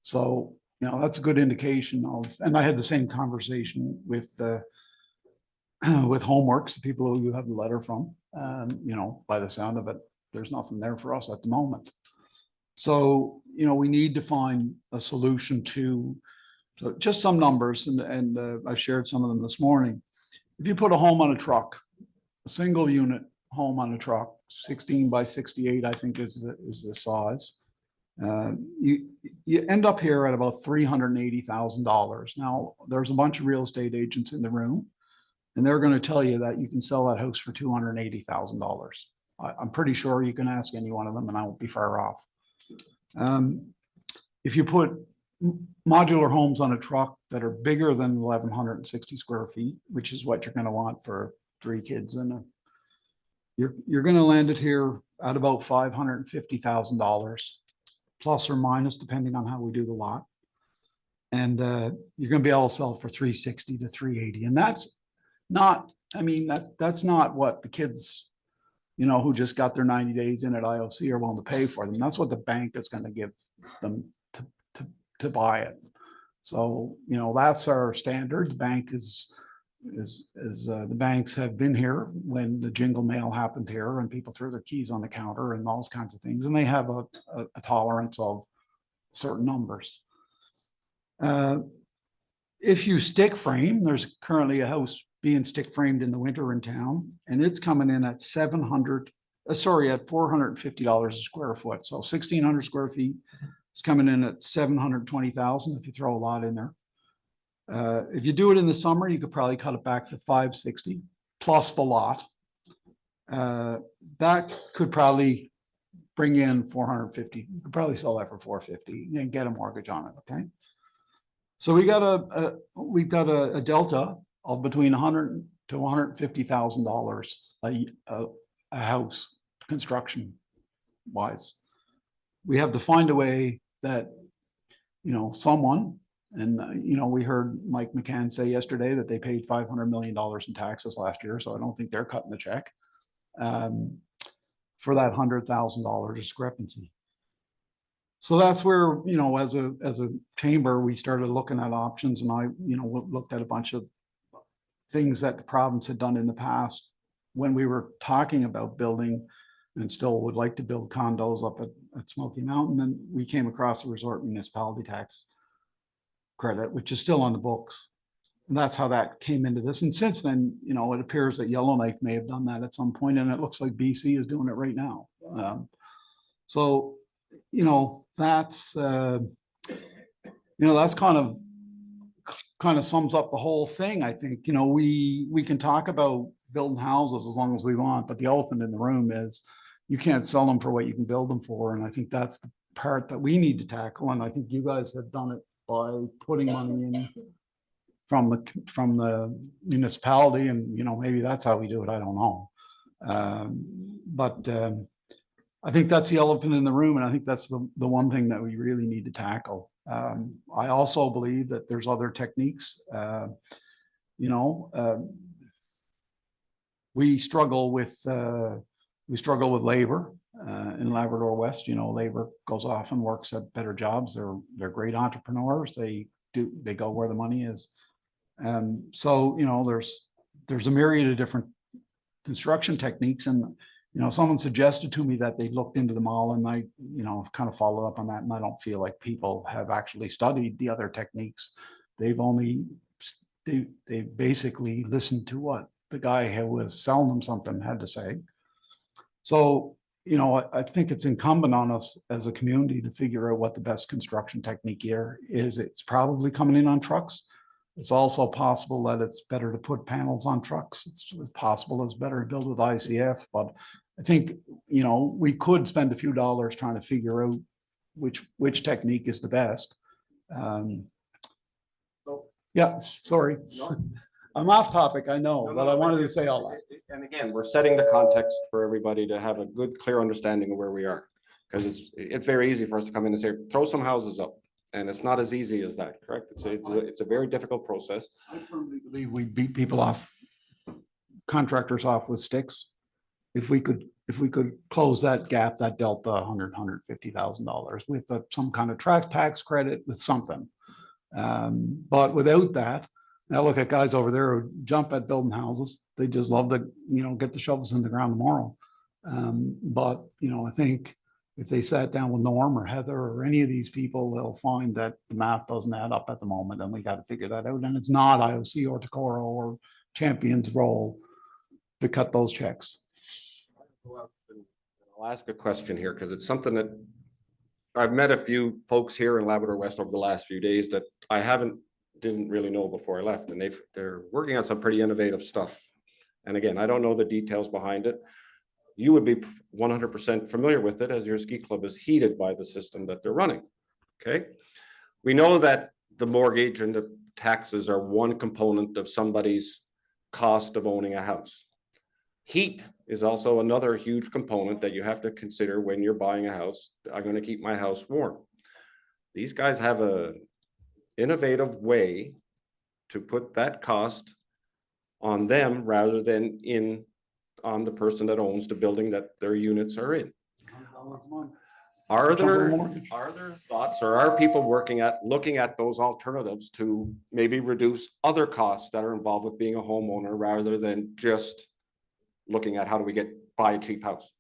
So, you know, that's a good indication of, and I had the same conversation with Homeworks, the people who you have the letter from. You know, by the sound of it, there's nothing there for us at the moment. So, you know, we need to find a solution to just some numbers, and I shared some of them this morning. If you put a home on a truck, a single unit home on a truck, 16 by 68, I think is the size. You end up here at about $380,000. Now, there's a bunch of real estate agents in the room, and they're going to tell you that you can sell that house for $280,000. I'm pretty sure you can ask any one of them, and I won't be far off. If you put modular homes on a truck that are bigger than 1,160 square feet, which is what you're going to want for 3 kids, and you're going to land it here at about $550,000, plus or minus, depending on how we do the lot. And you're going to be able to sell for $360 to $380, and that's not. I mean, that's not what the kids, you know, who just got their 90 days in at IOC are willing to pay for them. That's what the bank is going to give them to buy it. So, you know, that's our standard. The bank the banks have been here when the jingle mail happened here and people threw their keys on the counter and those kinds of things. And they have a tolerance of certain numbers. If you stick frame, there's currently a house being stick framed in the winter in town, and it's coming in at $450 a square foot. So 1,600 square feet, It's coming in at 720,000 if you throw a lot in there. If you do it in the summer, you could probably cut it back to 560 plus the lot. That could probably bring in 450. You could probably sell that for 450 and get a mortgage on it. Okay. So we've got a delta of between 100 to $150,000 a house construction wise. We have to find a way that, someone, and, we heard Mike McCann say yesterday that they paid $500 million in taxes last year. So I don't think they're cutting the check for that $100,000 discrepancy. So that's where, as a chamber, we started looking at options, and I, looked at a bunch of things that the province had done in the past when we were talking about building and still would like to build condos up at Smoky Mountain. And we came across a resort municipality tax credit, which is still on the books. And that's how that came into this. And since then, it appears that Yellowknife may have done that at some point, and it looks like BC is doing it right now. So, that's that's kind of sums up the whole thing. I think, we can talk about building houses as long as we want, but the elephant in the room is you can't sell them for what you can build them for. And I think that's the part that we need to tackle. And I think you guys have done it by putting money in from the municipality, and maybe that's how we do it. I don't know. But I think that's the elephant in the room, and I think that's the one thing that we really need to tackle. I also believe that there's other techniques. We struggle with labor in Labrador West. Labor goes off and works at better jobs. They're great entrepreneurs. They go where the money is. So there's a myriad of different construction techniques, and someone suggested to me that they looked into them all, and I kind of followed up on that, and I don't feel like people have actually studied the other techniques. They basically listened to what the guy who was selling them something had to say. So I think it's incumbent on us as a community to figure out what the best construction technique here is. It's probably coming in on trucks. It's also possible that it's better to put panels on trucks. It's possible it's better to build with ICF, but I think, we could spend a few dollars trying to figure out which technique is the best. Yeah, sorry. I'm off topic, I know, but I wanted to say all that. And again, we're setting the context for everybody to have a good, clear understanding of where we are. Because it's very easy for us to come in and say, throw some houses up. And it's not as easy as that, correct? It's a very difficult process. I firmly believe we beat people off, contractors off with sticks. If we could close that gap, that delta, $150,000 with some kind of tax credit, with something. But without that, now look at guys over there who jump at building houses. They just love to, get the shovels in the ground tomorrow. But I think if they sat down with Norm or Heather or any of these people, they'll find that the math doesn't add up at the moment, and we got to figure that out. And it's not IOC or Tacoro or Champion's role to cut those checks. I'll ask a question here, because it's something that I've met a few folks here in Labrador West over the last few days that I didn't really know before I left, and they're working on some pretty innovative stuff. And again, I don't know the details behind it. You would be 100% familiar with it, as your ski club is heated by the system that they're running. Okay. We know that the mortgage and the taxes are one component of somebody's cost of owning a house. Heat is also another huge component that you have to consider when you're buying a house. I'm going to keep my house warm. These guys have a innovative way to put that cost on them rather than on the person that owns the building that their units are in. Are there thoughts, or are people looking at those alternatives to maybe reduce other costs that are involved with being a homeowner rather than just looking at how do we buy a cheap house?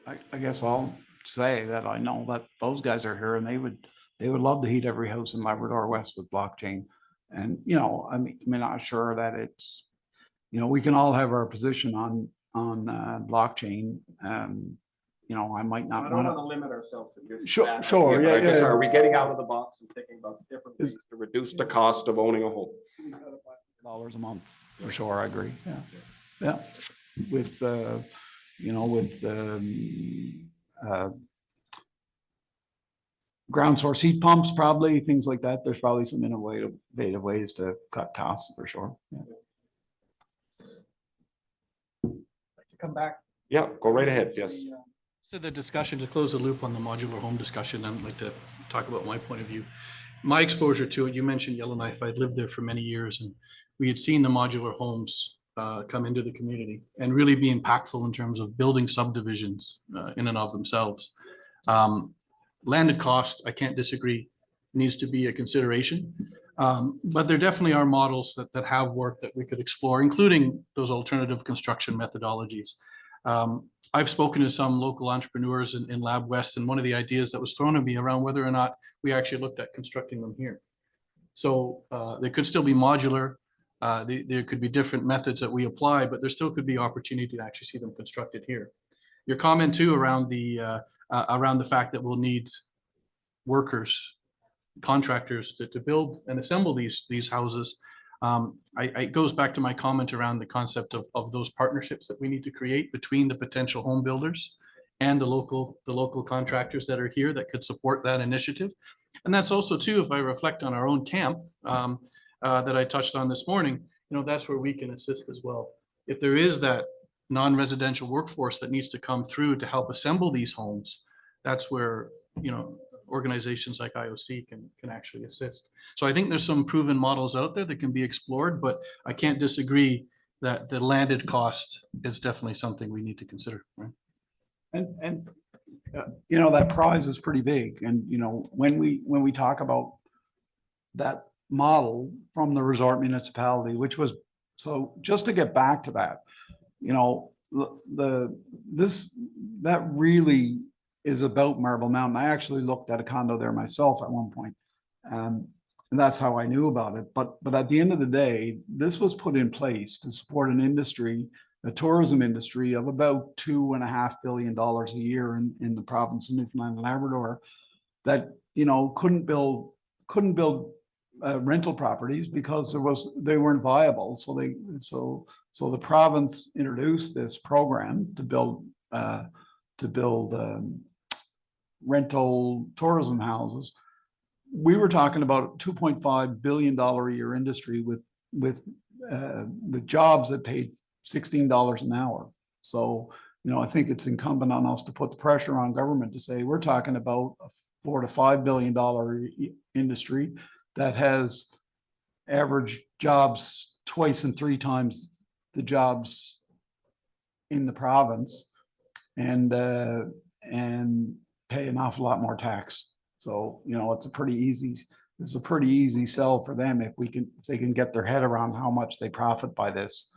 I guess I'll say that I know that those guys are here, and they would love to heat every house in Labrador West with blockchain. And, I'm not sure that it's, we can all have our position on blockchain. I might I not don't want want to. to limit ourselves to just. Sure, that sure, idea, but yeah, I guess, yeah. are we getting out of the box and thinking about different Is- ways to reduce the cost of owning a home? Dollars a month, for sure, I agree, yeah, yeah. With, with, ground source heat pumps, probably, things like that, there's probably some innovative ways to cut costs, for sure, yeah. Come back. Yeah, go right ahead, yes. So the discussion, to close the loop on the modular home discussion, I'd like to talk about my point of view. My exposure to it, you mentioned Yellowknife, I'd lived there for many years, and we had seen the modular homes come into the community and really be impactful in terms of building subdivisions in and of themselves. Landed cost, I can't disagree, needs to be a consideration. But there definitely are models that have worked that we could explore, including those alternative construction methodologies. I've spoken to some local entrepreneurs in Lab West, and one of the ideas that was thrown at me around whether or not we actually looked at constructing them here. So they could still be modular. There could be different methods that we apply, but there still could be opportunity to actually see them constructed here. Your comment too around the fact that we'll need workers, contractors to build and assemble these houses. It goes back to my comment around the concept of those partnerships that we need to create between the potential home builders and the local contractors that are here that could support that initiative. And that's also too, if I reflect on our own camp that I touched on this morning, that's where we can assist as well. If there is that non-residential workforce that needs to come through to help assemble these homes, that's where, organizations like IOC can actually assist. So I think there's some proven models out there that can be explored, but I can't disagree that the landed cost is definitely something we need to consider. Right? And that prize is pretty big. And, when we talk about that model from the resort municipality, which was, so just to get back to that, that really is about Marble Mountain. I actually looked at a condo there myself at one point. And that's how I knew about it. But at the end of the day, this was put in place to support an industry, a tourism industry of about $2.5 billion a year in the province of Newfoundland and Labrador that, couldn't build rental properties because they weren't viable. So the province introduced this program to build rental tourism houses. We were talking about $2.5 billion a year industry with jobs that paid $16 an hour. So, I think it's incumbent on us to put the pressure on government to say, we're talking about a $4 to $5 billion industry that has average jobs twice and three times the jobs in the province, and pay an awful lot more tax. So, it's a pretty easy sell for them if they can get their head around how much they profit by this.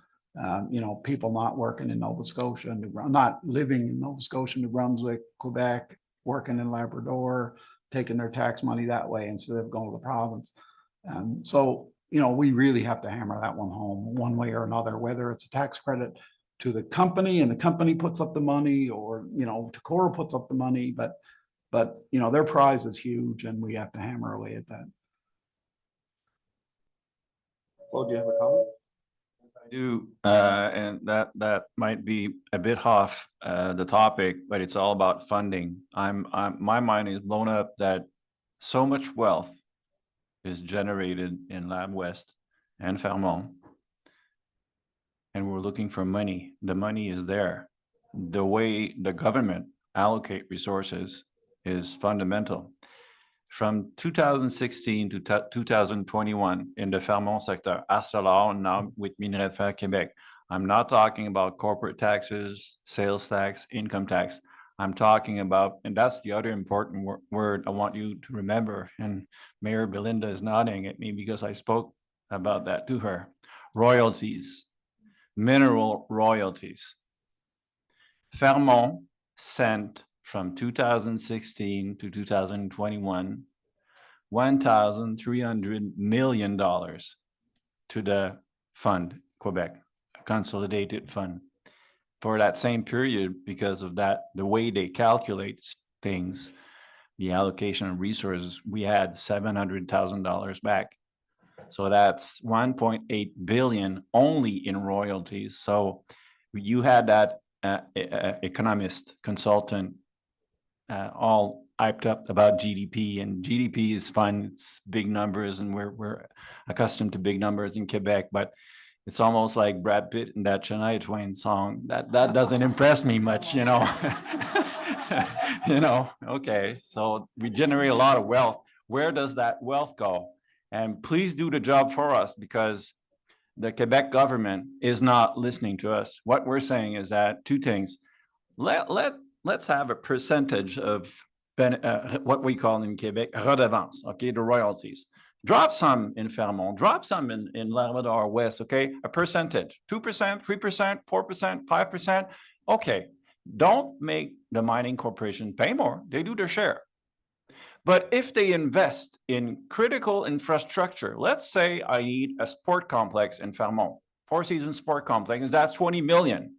People not working in Nova Scotia, not living in Nova Scotia, New Brunswick, Quebec, working in Labrador, taking their tax money that way instead of going to the province. So, we really have to hammer that one home one way or another, whether it's a tax credit to the company and the company puts up the money, or, Takora puts up the money, but their prize is huge and we have to hammer away at that. Claude, do you have a comment? I do, and that might be a bit off the topic, but it's all about funding. My mind is blown up that so much wealth is generated in Lab West and Fermont, and we're looking for money. The money is there. The way the government allocate resources is fundamental. From 2016 to 2021 in the Fermont sector, Arcelor, now with Minerais de Fer Québec, I'm not talking about corporate taxes, sales tax, income tax. I'm talking about, and that's the other important word I want you to remember, and Mayor Belinda is nodding at me because I spoke about that to her. Royalties, mineral royalties. Fermont sent from 2016 to 2021, $1,300 million to the fund, Quebec, consolidated fund. for that same period, because of that, the way they calculate things, the allocation of resources, we had $700,000 back. So that's 1.8 billion only in royalties. So you had that economist consultant all hyped up about GDP, and GDP is fun. It's big numbers, and we're accustomed to big numbers in Quebec, but it's almost like Brad Pitt in that Shania Twain song. That doesn't impress me much, you know. You know, okay, so we generate a lot of wealth. Where does that wealth go? And please do the job for us, because the Quebec government is not listening to us. What we're saying is that two things. Let's have a percentage of what we call in Quebec redevance, okay, the royalties. Drop some in Fermont, drop some in Labrador West, okay, a percentage, 2%, 3%, 4%, 5%. Okay, don't make the mining corporation pay more. They do their share. But if they invest in critical infrastructure, let's say I need a sport complex in Fermont, Four Seasons Sport Complex, that's 20 million.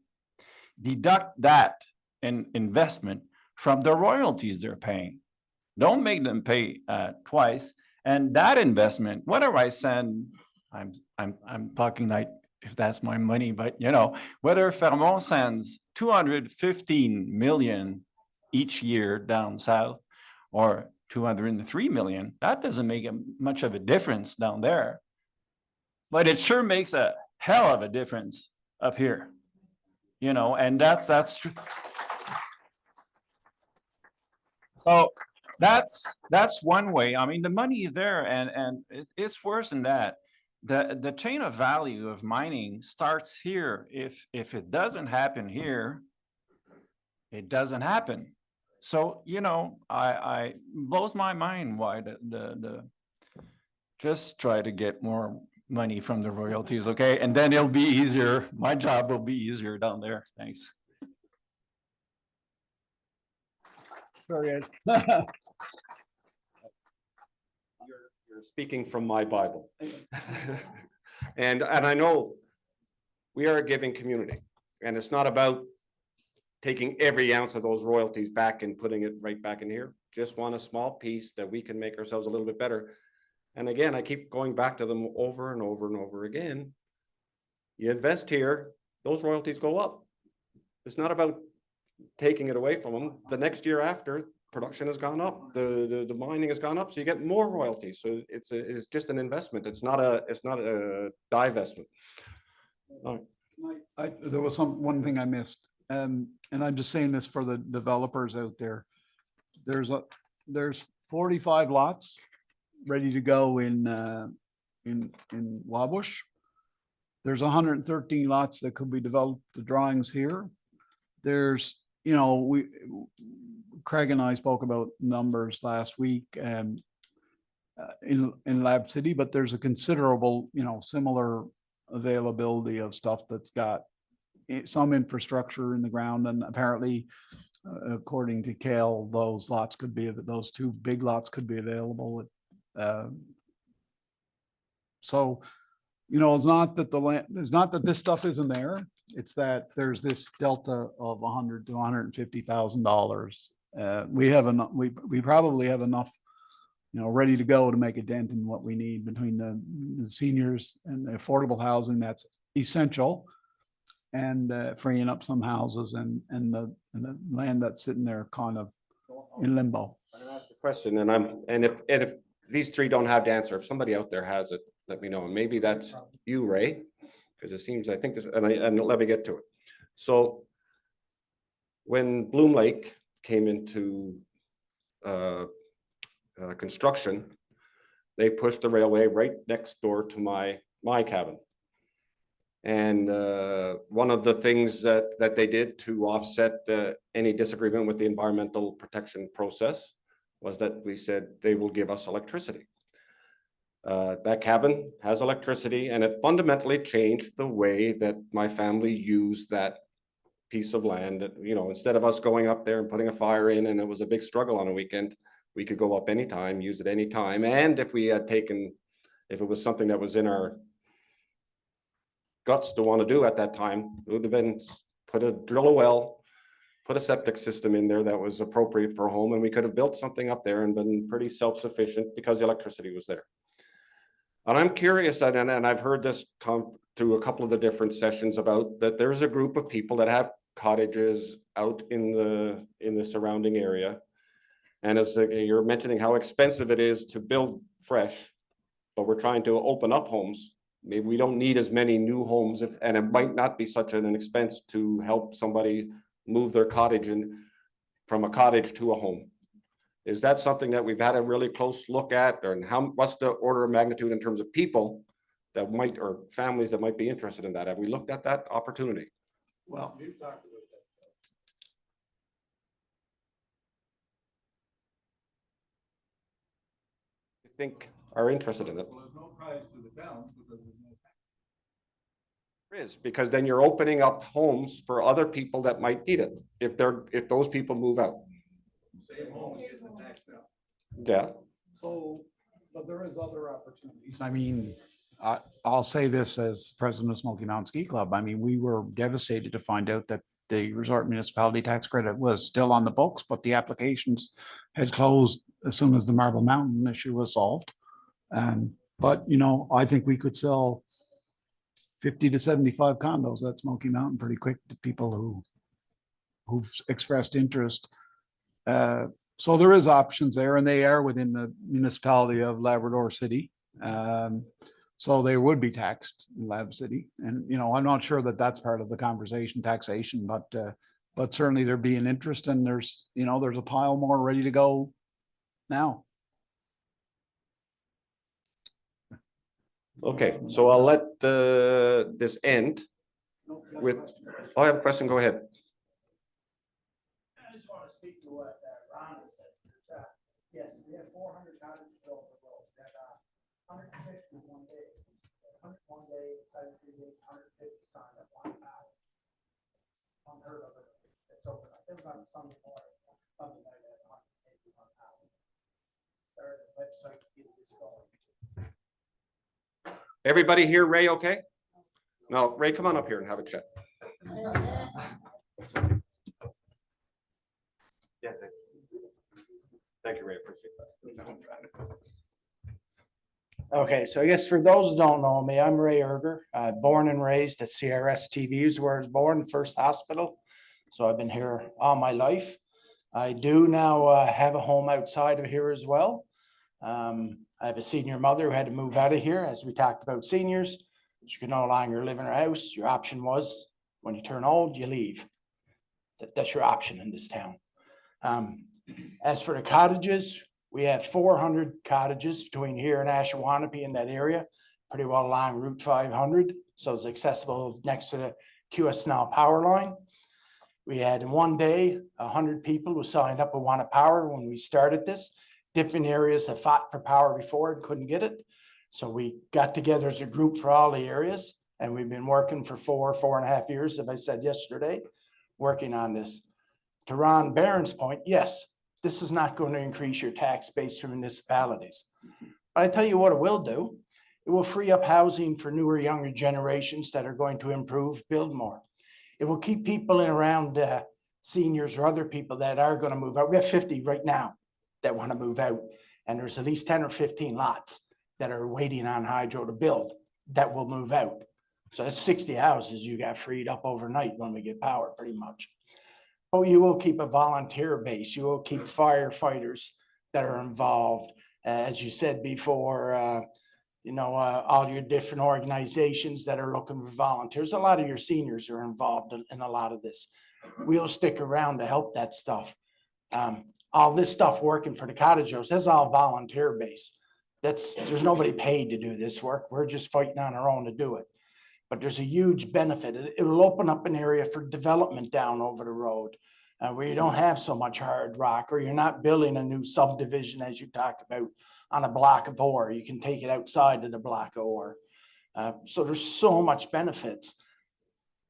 Deduct that in investment from the royalties they're paying. Don't make them pay twice. And that investment, whether I send, I'm talking like if that's my money, but you know, whether Fermont sends 215 million each year down south, or 203 million, that doesn't make much of a difference down there. But it sure makes a hell of a difference up here, you know, and that's true. So that's one way. I mean, the money is there, and it's worse than that. The chain of value of mining starts here. If it doesn't happen here, it doesn't happen. So, you know, I blows my mind why the just try to get more money from the royalties, okay? And then it'll be easier. My job will be easier down there. Thanks. Sorry, Ed. You're speaking from my Bible. And I know we are a giving community, and it's not about taking every ounce of those royalties back and putting it right back in here. Just want a small piece that we can make ourselves a little bit better. And again, I keep going back to them over and over and over again. You invest here, those royalties go up. It's not about taking it away from them. The next year after, production has gone up, the mining has gone up, so you get more royalties. So it's just an investment. It's not a divestment. There was one thing I missed. And I'm just saying this for the developers out there. There's 45 lots ready to go in Wabush. There's 113 lots that could be developed. The drawings here. There's, you know, Craig and I spoke about numbers last week in Lab City, but there's a considerable, you know, similar availability of stuff that's got some infrastructure in the ground, and apparently, according to Kale, those two big lots could be available. So, you know, it's not that this stuff isn't there. It's that there's this delta of $100,000 to $150,000. We probably have enough, you know, ready to go to make a dent in what we need between the seniors and the affordable housing that's essential, and freeing up some houses and the land that's sitting there kind of in limbo. I asked the question, and if these three don't have the answer, if somebody out there has it, let me know. And maybe that's you, Ray, because it seems, I think this, and let me get to it. So when Bloom Lake came into construction, they pushed the railway right next door to my cabin. And one of the things that they did to offset any disagreement with the environmental protection process was that we said they will give us electricity. That cabin has electricity, and it fundamentally changed the way that my family used that piece of land. You know, instead of us going up there and putting a fire in, and it was a big struggle on a weekend, we could go up anytime, use it anytime. And if it was something that was in our guts to want to do at that time, it would have been drill a well, put a septic system in there that was appropriate for a home, and we could have built something up there and been pretty self-sufficient because the electricity was there. And I'm curious, and I've heard this come through a couple of the different sessions about that there's a group of people that have cottages out in the surrounding area. And as you're mentioning how expensive it is to build fresh, but we're trying to open up homes. Maybe we don't need as many new homes, and it might not be such an expense to help somebody move their cottage from a cottage to a home. Is that something that we've had a really close look at, or what's the order of magnitude in terms of people that might, or families that might be interested in that? Have we looked at that opportunity? Well, I think are interested in it. there's no prize to the town because there's no. There is, because then you're opening up homes for other people that might need it, if those people move out. Same home, get the tax down. Yeah, So, but there is other opportunities. I mean, I'll say this as president of Smoky Mountain Ski Club. I mean, we were devastated to find out that the resort municipality tax credit was still on the books, but the applications had closed as soon as the Marble Mountain issue was solved. But, you know, I think we could sell 50 to 75 condos at Smoky Mountain pretty quick to people who've expressed interest. So there is options there, and they are within the municipality of Labrador City. So they would be taxed in Lab City. And, you know, I'm not sure that that's part of the conversation, taxation, but certainly there'd be an interest, and there's a pile more ready to go now. okay, so I'll let this end with, oh, I have a question, go ahead. I just want to speak to what Ron has said. Yes, we have 400 cottages built in the world. We have 150 one day. 100 one day, 73 days, 150 signed up one hour. Unheard of it. It's open. It was on Sunday morning, Sunday night at 180 one hour. There's a website to get this going. Everybody here, Ray, okay? No, Ray, come on up here and have a chat. Yeah, thank you, Ray, appreciate that. Okay, so I guess for those who don't know me, I'm Ray Erger, born and raised at CRS TV is where I was born, first hospital. So I've been here all my life. I do now have a home outside of here as well. I have a senior mother who had to move out of here, as we talked about seniors. She could no longer live in her house. Your option was, when you turn old, you leave. That's your option in this town. As for the cottages, we have 400 cottages between here and Ashawanapi in that area, pretty well along Route 500. So it's accessible next to the QSNL power line. We had in one day, 100 people who signed up who wanted power when we started this. Different areas have fought for power before and couldn't get it. So we got together as a group for all the areas, and we've been working for 4.5 years, as I said yesterday, working on this. To Ron Barron's point, yes, this is not going to increase your tax base for municipalities. But I tell you what it will do. It will free up housing for newer, younger generations that are going to improve, build more. It will keep people in around seniors or other people that are going to move out. We have 50 right now that want to move out, and there's at least 10 or 15 lots that are waiting on hydro to build that will move out. So that's 60 houses you got freed up overnight when we get power, pretty much. But you will keep a volunteer base. You will keep firefighters that are involved. As you said before, all your different organizations that are looking for volunteers. A lot of your seniors are involved in a lot of this. We'll stick around to help that stuff. All this stuff working for the cottages, that's all volunteer based. There's nobody paid to do this work. We're just fighting on our own to do it. But there's a huge benefit. It will open up an area for development down over the road where you don't have so much hard rock, or you're not building a new subdivision as you talk about on a block of ore. You can take it outside of the block of ore. So there's so much benefits.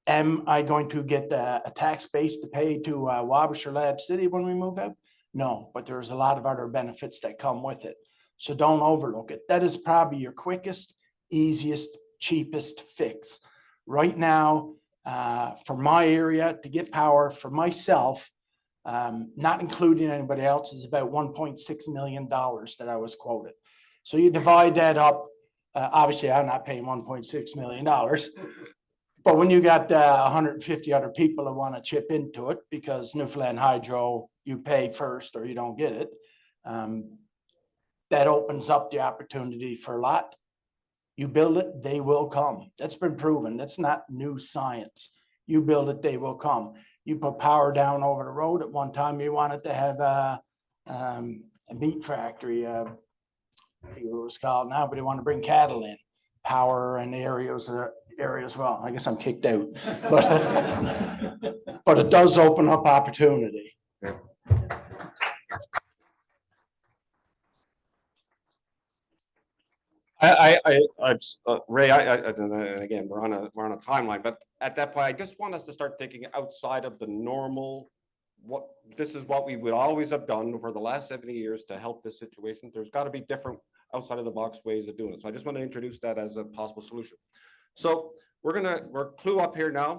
Am I going to get a tax base to pay to Wabash or Lab City when we move out? No, but there's a lot of other benefits that come with it. So don't overlook it. That is probably your quickest, easiest, cheapest fix. Right now, for my area to get power for myself, not including anybody else, is about $1.6 million that I was quoted. So you divide that up, obviously I'm not paying $1.6 million. But when you got 150 other people that want to chip into it, because Newfoundland Hydro, you pay first or you don't get it, that opens up the opportunity for a lot. You build it, they will come. That's been proven. That's not new science. You build it, they will come. You put power down over the road. At one time, you wanted to have a meat factory. I forget what it was called now, but they want to bring cattle in. Power and areas as well. I guess I'm kicked out, but it does open up opportunity. Ray, and again, we're on a timeline, but at that point, I just want us to start thinking outside of the normal. This is what we would always have done for the last 70 years to help this situation. There's got to be different outside of the box ways of doing it. So I just want to introduce that as a possible solution. So we're clue up here now.